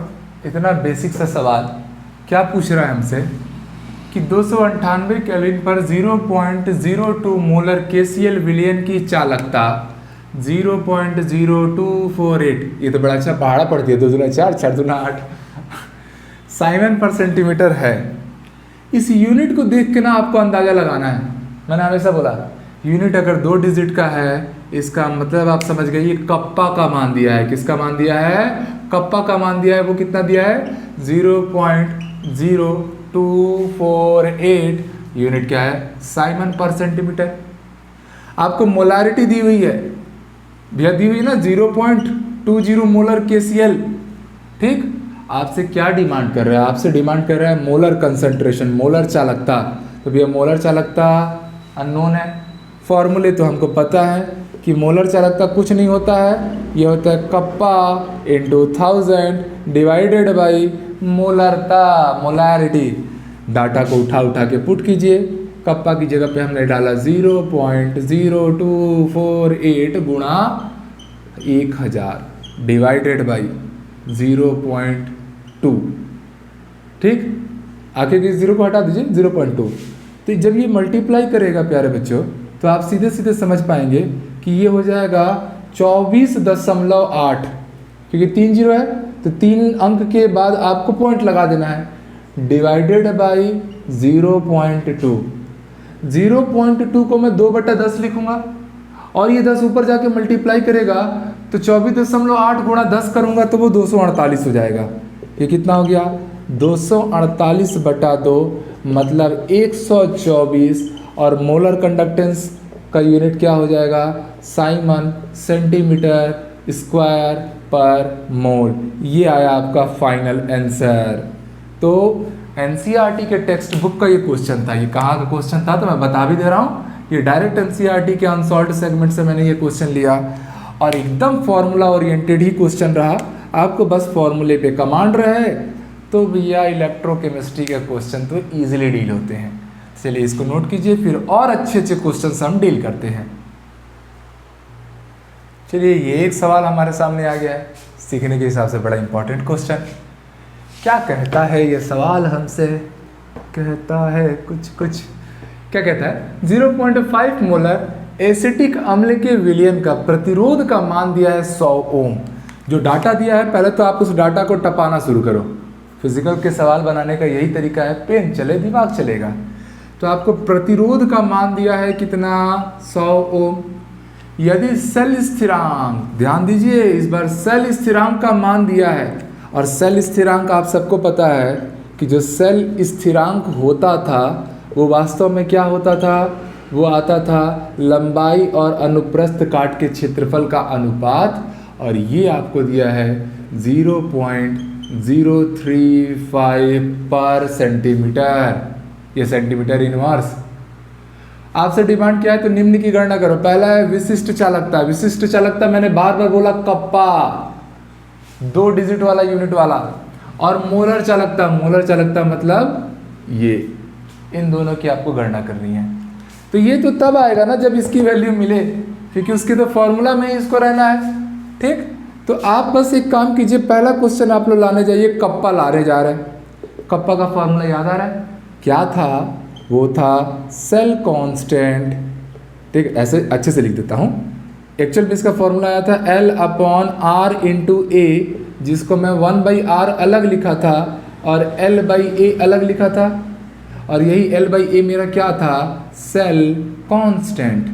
इतना बेसिक सा सवाल क्या पूछ रहा है हमसे कि 298 केल्विन पर 0.02 मोलर KCl विलयन की चालकता 0.0248, ये तो बड़ा अच्छा पहाड़ा पड़ती है, 2 दूना 4, 4 दूना 8 साइमन पर सेंटीमीटर है। इस यूनिट को देख के ना आपको अंदाज़ा लगाना है। मैंने हमेशा बोला यूनिट अगर 2 डिजिट का है, इसका मतलब आप समझ गए ये कप्पा का मान दिया है। किसका मान दिया है? कप्पा का मान दिया है। वो कितना दिया है? 0.0248 यूनिट क्या है? साइमन पर सेंटीमीटर। आपको मोलारिटी दी हुई है भैया, दी हुई ना 0.20 मोलर KCl। ठीक, आपसे क्या डिमांड कर रहा है? आपसे डिमांड कर रहा है मोलर कंसंट्रेशन, मोलर चालकता। तो भैया मोलर चालकता अननोन है, फॉर्मूले तो हमको पता है कि मोलर चालकता कुछ नहीं होता है, ये होता है कप्पा इंटू 1000 डिवाइडेड बाई मोलरता, मोलारिटी। डाटा को उठा के पुट कीजिए। कप्पा की जगह पे हमने डाला 0.0248 गुणा 1000 डिवाइडेड बाई 0.2। ठीक, आगे के 0 को हटा दीजिए, 0.2। तो जब ये मल्टीप्लाई करेगा प्यारे बच्चों, तो आप सीधे सीधे समझ पाएंगे कि ये हो जाएगा 24.8, क्योंकि 3 0 है तो 3 अंक के बाद आपको पॉइंट लगा देना है, डिवाइडेड बाई 0.2। 0.2 को मैं 2/10 लिखूंगा और ये 10 ऊपर जाके मल्टीप्लाई करेगा तो 24.8 गुणा 10 करूंगा तो वो 248 हो जाएगा। ये कितना हो गया? 248/2 मतलब 124। और मोलर कंडक्टेंस का यूनिट क्या हो जाएगा? साइमन सेंटीमीटर स्क्वायर पर मोल। ये आया आपका फाइनल आंसर। तो एनसीईआरटी के टेक्स्ट बुक का ये क्वेश्चन था। ये कहाँ का क्वेश्चन था तो मैं बता भी दे रहा हूँ, ये डायरेक्ट एनसीईआरटी के अनसॉल्व्ड सेगमेंट से मैंने ये क्वेश्चन लिया और एकदम फॉर्मूला ओरिएंटेड ही क्वेश्चन रहा। आपको बस फॉर्मूले पे कमांड रहे तो भैया इलेक्ट्रोकेमिस्ट्री के क्वेश्चन तो ईजिली डील होते हैं। चलिए इसको नोट कीजिए, फिर और अच्छे अच्छे क्वेश्चन हम डील करते हैं। चलिए ये एक सवाल हमारे सामने आ गया है, सीखने के हिसाब से बड़ा इंपॉर्टेंट क्वेश्चन। क्या कहता है ये सवाल हमसे? कहता है कुछ क्या कहता है? 0.5 मोलर एसिटिक अम्ल के विलयन का प्रतिरोध का मान दिया है 100 ओम। जो डाटा दिया है पहले तो आप उस डाटा को टपाना शुरू करो। फिजिकल के सवाल बनाने का यही तरीका है, पेन चले दिमाग चलेगा। तो आपको प्रतिरोध का मान दिया है कितना? 100 ओम। यदि सेल स्थिरांक, ध्यान दीजिए इस बार सेल स्थिरांक का मान दिया है, और सेल स्थिरांक आप सबको पता है कि जो सेल स्थिरांक होता था वो वास्तव में क्या होता था? वो आता था लंबाई और अनुप्रस्थ काट के क्षेत्रफल का अनुपात, और ये आपको दिया है 0.035 पर सेंटीमीटर। ये सेंटीमीटर इनवर्स। आपसे डिमांड किया है तो निम्न की गणना करो। पहला है विशिष्ट चालकता। विशिष्ट चालकता मैंने बार बार बोला कप्पा, 2 डिजिट वाला यूनिट वाला। और मोलर चालकता, मोलर चालकता मतलब ये, इन दोनों की आपको गणना करनी है। तो ये तो तब आएगा ना जब इसकी वैल्यू मिले, क्योंकि उसके तो फॉर्मूला में ही इसको रहना है। ठीक, तो आप बस एक काम कीजिए, पहला क्वेश्चन आप लोग लाने जाइए, कप्पा लाने जा रहे हैं। कप्पा का फॉर्मूला याद आ रहा है? क्या था? वो था सेल कांस्टेंट। ठीक, ऐसे अच्छे से लिख देता हूँ। एक्चुअल में इसका फॉर्मूला आया था L/R × A, जिसको मैं 1/R अलग लिखा था और L/A अलग लिखा था, और यही L/A मेरा क्या था? Cell constant.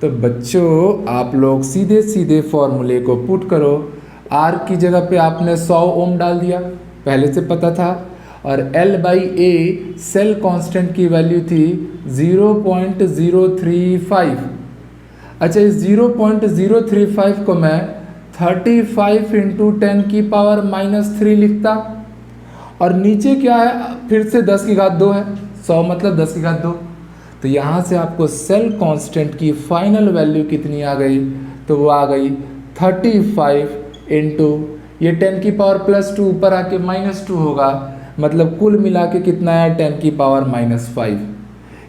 तो बच्चों आप लोग सीधे सीधे फॉर्मूले को पुट करो। R की जगह पे आपने 100 ओम डाल दिया, पहले से पता था, और L/A सेल कांस्टेंट की वैल्यू थी 0.035। अच्छा, इस 0.035 को मैं 35 × 10⁻³ लिखता, और नीचे क्या है? फिर से 10⁻²है, 100 मतलब 10⁻²। तो यहाँ से आपको सेल कांस्टेंट की फाइनल वैल्यू कितनी आ गई? तो वो आ गई 35 × ये 10⁻+2 ऊपर आके -2 होगा, मतलब कुल मिला के कितना है? 10⁻⁻5।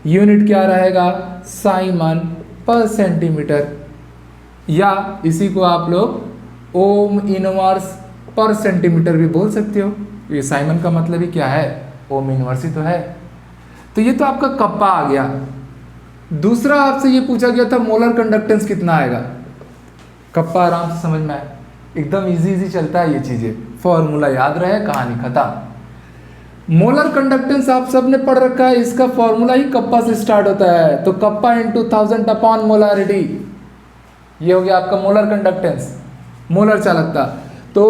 यूनिट क्या रहेगा? साइमन पर सेंटीमीटर, या इसी को आप लोग ओम इनवर्स पर सेंटीमीटर भी बोल सकते हो। ये साइमन का मतलब ही क्या है? ओम इनवर्स ही तो है। तो ये तो आपका कप्पा आ गया। दूसरा आपसे ये पूछा गया था मोलर कंडक्टेंस कितना आएगा। कप्पा आराम से समझ में आए, एकदम इजी चलता है ये चीज़ें, फॉर्मूला याद रहे, कहानी खत्म। मोलर कंडक्टेंस आप सबने पढ़ रखा है, इसका फॉर्मूला ही कप्पा से स्टार्ट होता है, तो कप्पा इंटू 1000 अपॉन मोलारिटी, ये हो गया आपका मोलर कंडक्टेंस, मोलर चालकता। तो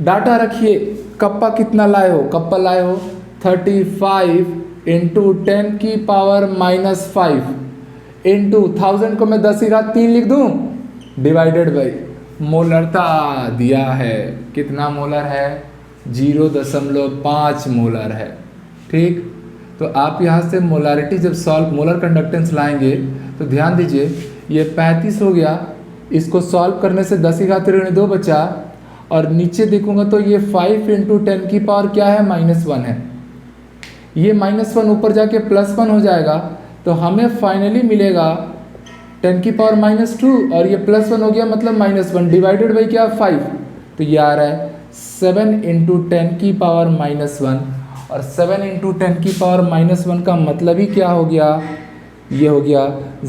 डाटा रखिए, कप्पा कितना लाए हो, कप्पा लाए हो 35 इंटू 10 की पावर -5 इंटू 1000 को मैं 10⁻³ लिख दूं, डिवाइडेड बाई मोलरता दिया है, कितना मोलर है, 0.5 मोलर है। ठीक, तो आप यहाँ से मोलारिटी जब सॉल्व, मोलर कंडक्टेंस लाएंगे तो ध्यान दीजिए, ये 35 हो गया, इसको सॉल्व करने से 10⁻²² बचा, और नीचे देखूंगा तो ये 5 इंटू 10 की पावर क्या है, -1 है, ये -1 ऊपर जाके +1 हो जाएगा, तो हमें फाइनली मिलेगा 10 की पावर -2, और ये +1 हो गया मतलब -1 डिवाइडेड बाई क्या, 5, तो ये आ रहा है 7 इंटू 10 की पावर -1, और 7 इंटू 10 की पावर -1 का मतलब ही क्या हो गया, ये हो गया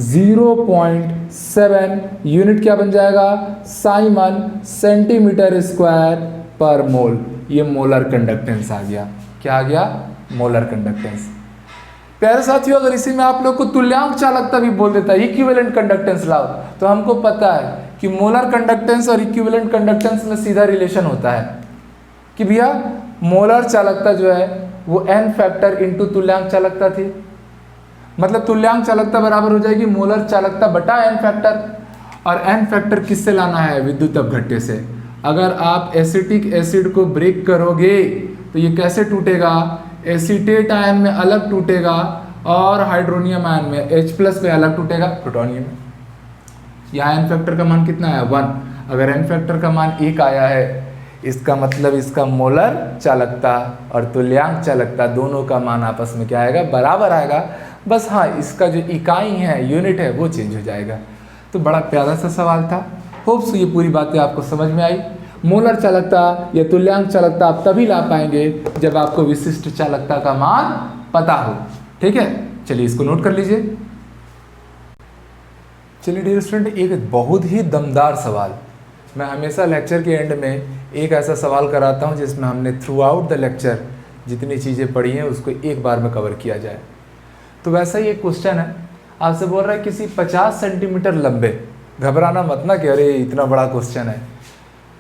0.7 यूनिट, क्या बन जाएगा, साइमन सेंटीमीटर स्क्वायर पर मोल। ये मोलर कंडक्टेंस आ गया, क्या आ गया, मोलर कंडक्टेंस। प्यारे साथियों, अगर इसी में आप लोग को तुल्यांक चालकता भी बोल देता है, इक्विवेलेंट कंडक्टेंस लाओ, तो हमको पता है कि मोलर कंडक्टेंस और इक्विवेलेंट कंडक्टेंस में सीधा रिलेशन होता है कि भैया मोलर चालकता जो है वो n फैक्टर इंटू तुल्यांक चालकता थी, मतलब तुल्यांक चालकता बराबर हो जाएगी मोलर चालकता बटा n फैक्टर, और n फैक्टर किससे लाना है, विद्युत अपघट्य से। अगर आप एसिटिक एसिड को ब्रेक करोगे तो ये कैसे टूटेगा, एसीटेट आयन में अलग टूटेगा और हाइड्रोनियम आयन में H+ में अलग टूटेगा, प्लूटोनियम में। यहाँ n फैक्टर का मान कितना है, 1। अगर n फैक्टर का मान 1 आया है, इसका मतलब इसका मोलर चालकता और तुल्यांक चालकता दोनों का मान आपस में क्या आएगा, बराबर आएगा। बस हाँ, इसका जो इकाई है, यूनिट है, वो चेंज हो जाएगा। तो बड़ा प्यारा सा सवाल था। होप्स ये पूरी बातें आपको समझ में आई। मोलर चालकता या तुल्यांक चालकता आप तभी ला पाएंगे जब आपको विशिष्ट चालकता का मान पता हो। ठीक है, चलिए इसको नोट कर लीजिए। चलिए डियर स्टूडेंट, एक बहुत ही दमदार सवाल, मैं हमेशा लेक्चर के एंड में एक ऐसा सवाल कराता हूं जिसमें हमने थ्रू आउट द लेक्चर जितनी चीज़ें पढ़ी हैं उसको एक बार में कवर किया जाए। तो वैसा ही एक क्वेश्चन है, आपसे बोल रहा है किसी 50 सेंटीमीटर लंबे, घबराना मत ना कि अरे इतना बड़ा क्वेश्चन है,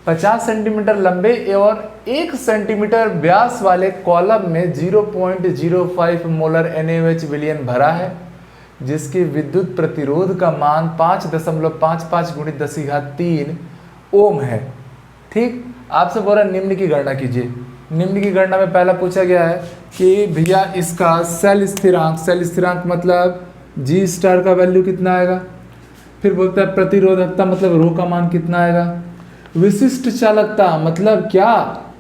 50 सेंटीमीटर लंबे और 1 सेंटीमीटर व्यास वाले कॉलम में 0.05 मोलर NaOH विलयन भरा है, जिसके विद्युत प्रतिरोध का मान 5.55 × 10⁻³ ओम है। ठीक, आपसे बोल रहा है निम्न की गणना कीजिए। निम्न की गणना में पहला पूछा गया है कि भैया इसका सेल स्थिरांक मतलब G* का वैल्यू कितना आएगा, फिर बोलता है प्रतिरोधकता मतलब रो का मान कितना आएगा, विशिष्ट चालकता मतलब क्या,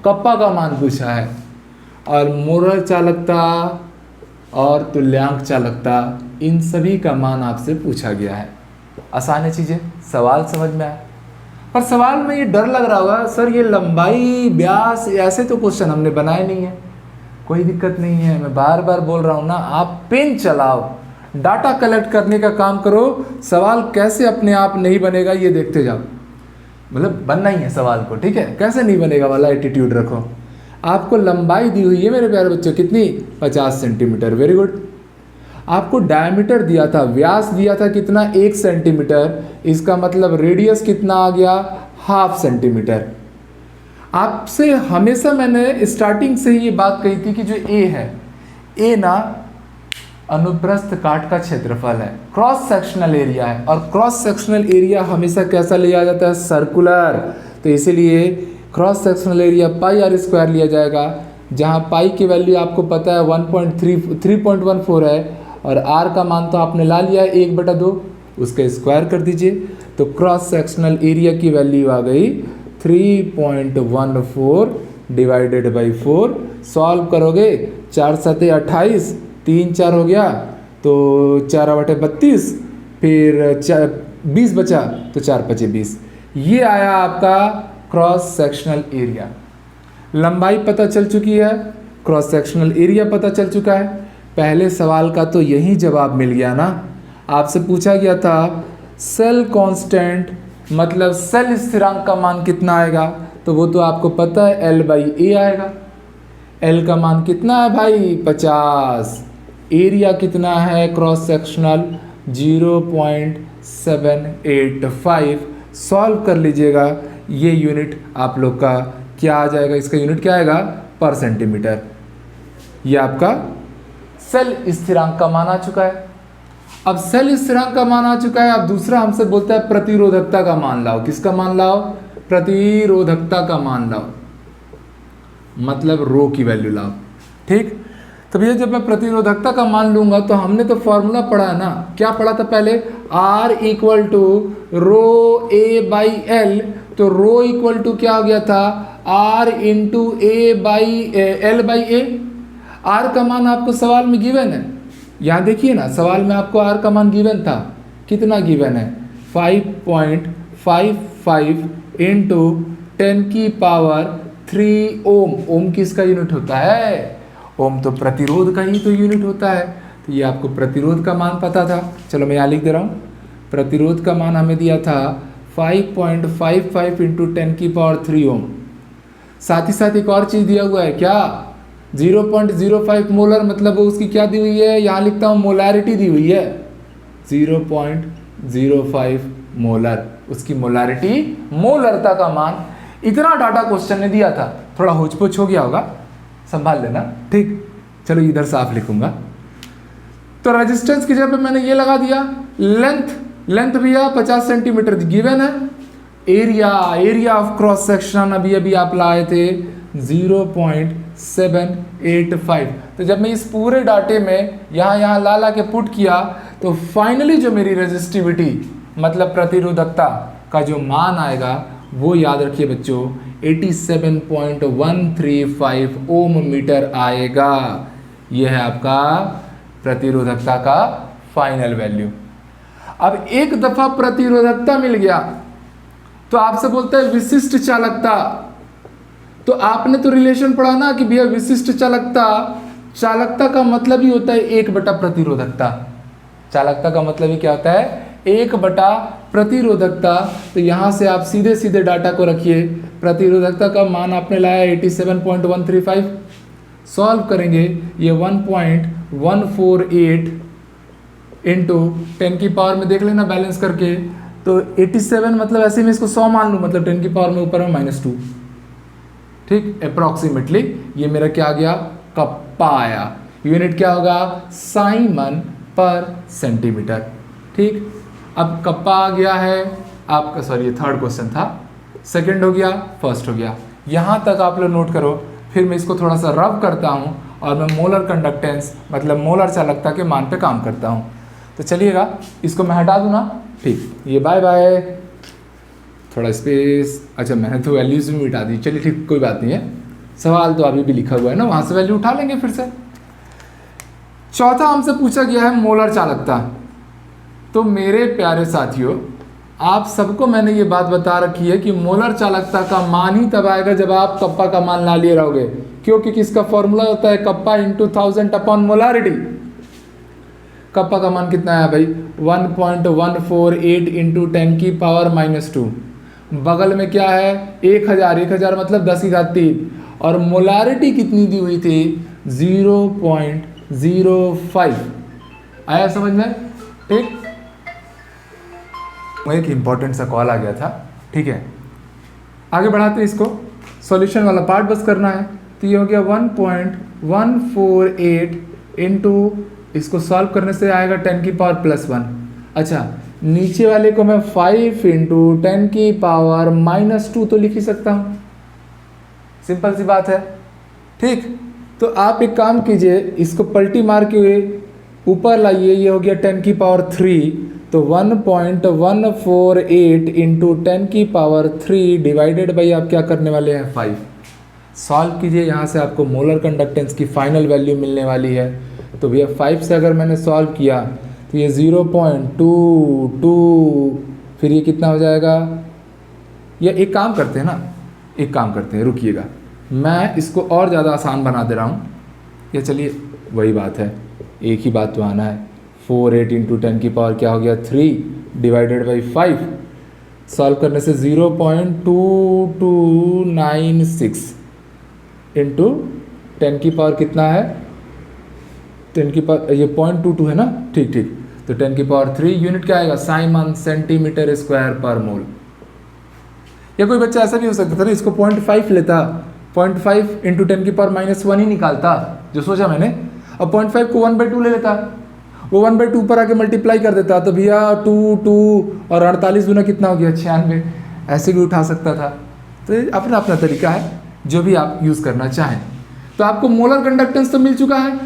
कप्पा का मान पूछा है, और मोलर चालकता और तुल्यांक चालकता इन सभी का मान आपसे पूछा गया है। आसान है चीज़ें, सवाल समझ में आया। पर सवाल में ये डर लग रहा होगा, सर ये लंबाई व्यास ऐसे तो क्वेश्चन हमने बनाए नहीं है। कोई दिक्कत नहीं है, मैं बार बार बोल रहा हूँ ना, आप पेन चलाओ, डाटा कलेक्ट करने का काम करो, सवाल कैसे अपने आप नहीं बनेगा ये देखते जाओ। मतलब बनना ही है सवाल को, ठीक है, कैसे नहीं बनेगा वाला एटीट्यूड रखो। आपको लंबाई दी हुई है मेरे प्यारे बच्चों, कितनी, 50 सेंटीमीटर, वेरी गुड। आपको डायमीटर दिया था, व्यास दिया था कितना, 1 सेंटीमीटर, इसका मतलब रेडियस कितना आ गया, 1/2 सेंटीमीटर। आपसे हमेशा मैंने स्टार्टिंग से ही ये बात कही थी कि जो ए है, ए ना अनुप्रस्थ काट का क्षेत्रफल है, क्रॉस सेक्शनल एरिया है, और क्रॉस सेक्शनल एरिया हमेशा कैसा लिया जाता है, सर्कुलर। तो इसीलिए क्रॉस सेक्शनल एरिया πr² लिया जाएगा, जहाँ पाई की वैल्यू आपको पता है 3.14 है, और r का मान तो आपने ला लिया है 1/2, उसका स्क्वायर कर दीजिए, तो क्रॉस सेक्शनल एरिया की वैल्यू आ गई 3.14 डिवाइडेड बाई 4। सॉल्व करोगे 4 7 28, 3 4 हो गया तो 4/32, फिर 20 बचा तो 4 5 20। ये आया आपका क्रॉस सेक्शनल एरिया। लंबाई पता चल चुकी है, क्रॉस सेक्शनल एरिया पता चल चुका है। पहले सवाल का तो यही जवाब मिल गया ना। आपसे पूछा गया था सेल कांस्टेंट 50 सेंटीमीटर मतलब सेल स्थिरांक का मान कितना आएगा, तो वो तो आपको पता है L/A आएगा। L का मान कितना है भाई 50, एरिया कितना है क्रॉस सेक्शनल 0.785। सॉल्व कर लीजिएगा, ये यूनिट आप लोग का क्या आ जाएगा, इसका यूनिट क्या आएगा पर सेंटीमीटर। ये आपका सेल स्थिरांक का मान आ चुका है। अब सेल स्थिरांक का मान आ चुका है, अब दूसरा हमसे बोलता है प्रतिरोधकता का मान लाओ। किसका मान लाओ, प्रतिरोधकता का मान लाओ, मतलब रो की वैल्यू लाओ। ठीक, तो भैया जब मैं प्रतिरोधकता का मान लूंगा तो हमने तो फॉर्मूला पढ़ा है ना, क्या पढ़ा था पहले, R equal to rho A by L. तो रो इक्वल टू क्या हो गया था R into A by L by A. R का मान आपको सवाल में गिवन है, यहाँ देखिए ना सवाल में आपको R का मान गिवन था, कितना गिवन है 5.55 इंटू 10⁻³ ओम। ओम किसका यूनिट होता है, ओम तो प्रतिरोध का ही तो यूनिट होता है। तो ये आपको प्रतिरोध का मान पता था, चलो मैं यहाँ लिख दे रहा हूँ। प्रतिरोध का मान हमें दिया था 5.55 इंटू 10⁻³ ओम। साथ ही साथ एक और चीज़ दिया हुआ है क्या, 0.05 मोलर, मतलब वो उसकी क्या दी हुई है, यहाँ लिखता हूँ मोलैरिटी दी हुई है 0.05 मोलर, उसकी मोलैरिटी मोलरता का मान। इतना डाटा क्वेश्चन ने दिया था, थोड़ा होच-पोच हो गया होगा, संभाल लेना। ठीक, चलो इधर साफ लिखूंगा। तो रेजिस्टेंस की जगह पे मैंने ये लगा दिया, लेंथ भैया 50 सेंटीमीटर गिवन है। एरिया ऑफ क्रॉस सेक्शन अभी आप लाए थे 0.785। तो जब मैं इस पूरे डाटे में यहाँ ला के पुट किया तो फाइनली जो मेरी रेजिस्टिविटी मतलब प्रतिरोधकता का जो मान आएगा वो याद रखिए बच्चों 87.135 ओम मीटर आएगा। यह है आपका प्रतिरोधकता का फाइनल वैल्यू। अब एक दफा प्रतिरोधकता मिल गया तो आपसे बोलता है विशिष्ट चालकता। तो आपने तो रिलेशन पढ़ा ना कि भैया विशिष्ट चालकता का मतलब ही होता है 1 बटा प्रतिरोधकता। चालकता का मतलब ही क्या होता है 1 बटा प्रतिरोधकता। तो यहाँ से आप सीधे डाटा को रखिए, प्रतिरोधकता का मान आपने लाया 87.135, सॉल्व करेंगे ये 1.148 इंटू 10 की पावर में देख लेना बैलेंस करके। तो 87 मतलब ऐसे में इसको 100 मान लूँ, मतलब 10 की पावर में ऊपर में -2। ठीक, अप्रॉक्सीमेटली ये मेरा क्या आ गया कप्पा आया। यूनिट क्या होगा साइमन पर सेंटीमीटर। ठीक, अब कप्पा आ गया है आपका, सॉरी ये थर्ड क्वेश्चन था, सेकंड हो गया फर्स्ट हो गया। यहाँ तक आप लोग नोट करो, फिर मैं इसको थोड़ा सा रब करता हूँ और मैं मोलर कंडक्टेंस मतलब मोलर चालकता के मान पे काम करता हूँ। तो चलिएगा इसको मैं हटा दूँ ना। ठीक, ये बाय बाय, थोड़ा स्पेस, अच्छा मैंने तो वैल्यूज भी मिटा दी, चलिए ठीक कोई बात नहीं है, सवाल तो अभी भी लिखा हुआ है ना, वहाँ से वैल्यू उठा लेंगे फिर से। चौथा हमसे पूछा गया है मोलर चालकता। तो मेरे प्यारे साथियों आप सबको मैंने ये बात बता रखी है कि मोलर चालकता का मान ही तब आएगा जब आप कप्पा का मान ला लिए रहोगे, क्योंकि किसका फॉर्मूला होता है kappa into 1000 upon molarity. Kappa का मान कितना है भाई 1.148 इंटू 10 की पावर -2। बगल में क्या है 1000 मतलब 10⁻³ और मोलारिटी कितनी दी हुई थी 0.05। आया समझ में? ठीक, एक इंपॉर्टेंट सा कॉल आ गया था। ठीक है, आगे बढ़ाते हैं इसको, सॉल्यूशन वाला पार्ट बस करना है। तो ये हो गया 1.148 इंटू, इसको सॉल्व करने से आएगा 10 की पावर +1। अच्छा, नीचे वाले को मैं 5 इंटू 10 की पावर -2 तो लिख ही सकता हूँ, सिंपल सी बात है। ठीक, तो आप एक काम कीजिए, इसको पलटी मार के ऊपर लाइए, ये हो गया 10 की पावर 3। तो 1.148 इंटू 10 की पावर 3 डिवाइडेड बाई आप क्या करने वाले हैं 5। सॉल्व कीजिए, यहाँ से आपको मोलर कंडक्टेंस की फाइनल वैल्यू मिलने वाली है। तो भैया 5 से अगर मैंने सॉल्व किया तो ये 0.22, फिर ये कितना हो जाएगा। या एक काम करते हैं ना, एक काम करते हैं, रुकिएगा, मैं इसको और ज़्यादा आसान बना दे रहा हूँ। या चलिए वही बात है, एक ही बात तो आना है। 48 इंटू 10 की पावर क्या हो गया 3 डिवाइडेड बाई 5। सॉल्व करने से 0.2296 इंटू 10 की पावर कितना है, 10 की पावर, ये 0.22 है ना, ठीक ठीक, तो 10 की पावर 3 यूनिट क्या आएगा, साइमन सेंटीमीटर स्क्वायर पर मोल। या कोई बच्चा ऐसा भी हो सकता था ना, इसको 0.5 लेता, 0.5 इंटू 10 की पावर -1 ही निकालता, जो सोचा मैंने। अब 0.5 को 1/2 ले लेता, वो 1/2 पर आके मल्टीप्लाई कर देता, तो भैया 2 और 48 गुना कितना हो गया, 96। ऐसे भी उठा सकता था। तो ये अपना अपना तरीका है, जो भी आप यूज़ करना चाहें। तो आपको मोलर कंडक्टेंस तो मिल चुका है।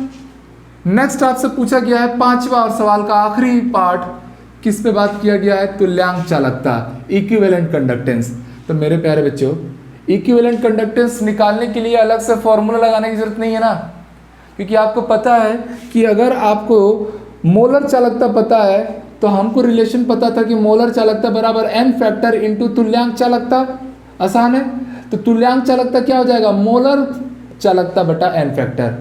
नेक्स्ट आपसे पूछा गया है 5वां और सवाल का आखिरी पार्ट, किस पे बात किया गया है, तुल्यांक चालकता, इक्विवेलेंट कंडक्टेंस। तो मेरे प्यारे बच्चों, इक्विवेलेंट कंडक्टेंस निकालने के लिए अलग से फॉर्मूला लगाने की जरूरत नहीं है ना, क्योंकि आपको पता है कि अगर आपको मोलर चालकता पता है तो हमको रिलेशन पता था कि मोलर चालकता बराबर n फैक्टर इंटू तुल्यांक चालकता। आसान है। तो तुल्यांक चालकता क्या हो जाएगा, मोलर चालकता बटा n फैक्टर।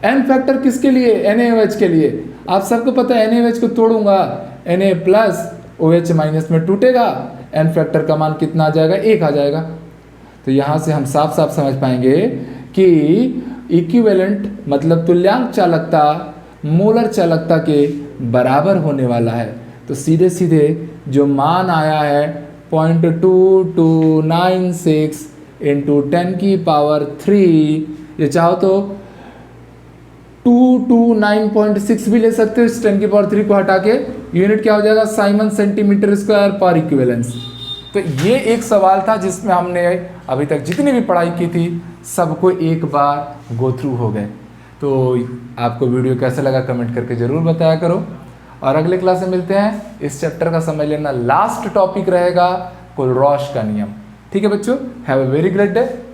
n फैक्टर किसके लिए, NaOH के लिए। आप सबको पता है NaOH को तोड़ूंगा, Na प्लस OH माइनस में टूटेगा, n फैक्टर का मान कितना आ जाएगा, 1 आ जाएगा। तो यहाँ से हम साफ साफ समझ पाएंगे कि इक्विवेलेंट मतलब तुल्यांक चालकता मोलर चालकता के बराबर होने वाला है। तो सीधे सीधे जो मान आया है 0.2296 इंटू 10 की पावर 3, ये चाहो तो 229.6 भी ले सकते हो, इस 10 की पावर 3 को हटा के यूनिट क्या हो जाएगा, साइमन सेंटीमीटर स्क्वायर पर इक्विवेलेंस। तो ये एक सवाल था जिसमें हमने अभी तक जितनी भी पढ़ाई की थी सबको एक बार गो थ्रू हो गए। तो आपको वीडियो कैसा लगा कमेंट करके ज़रूर बताया करो, और अगले क्लास में मिलते हैं। इस चैप्टर का समझ लेना, लास्ट टॉपिक रहेगा कोलरॉश का नियम। ठीक है बच्चों, have a very great day.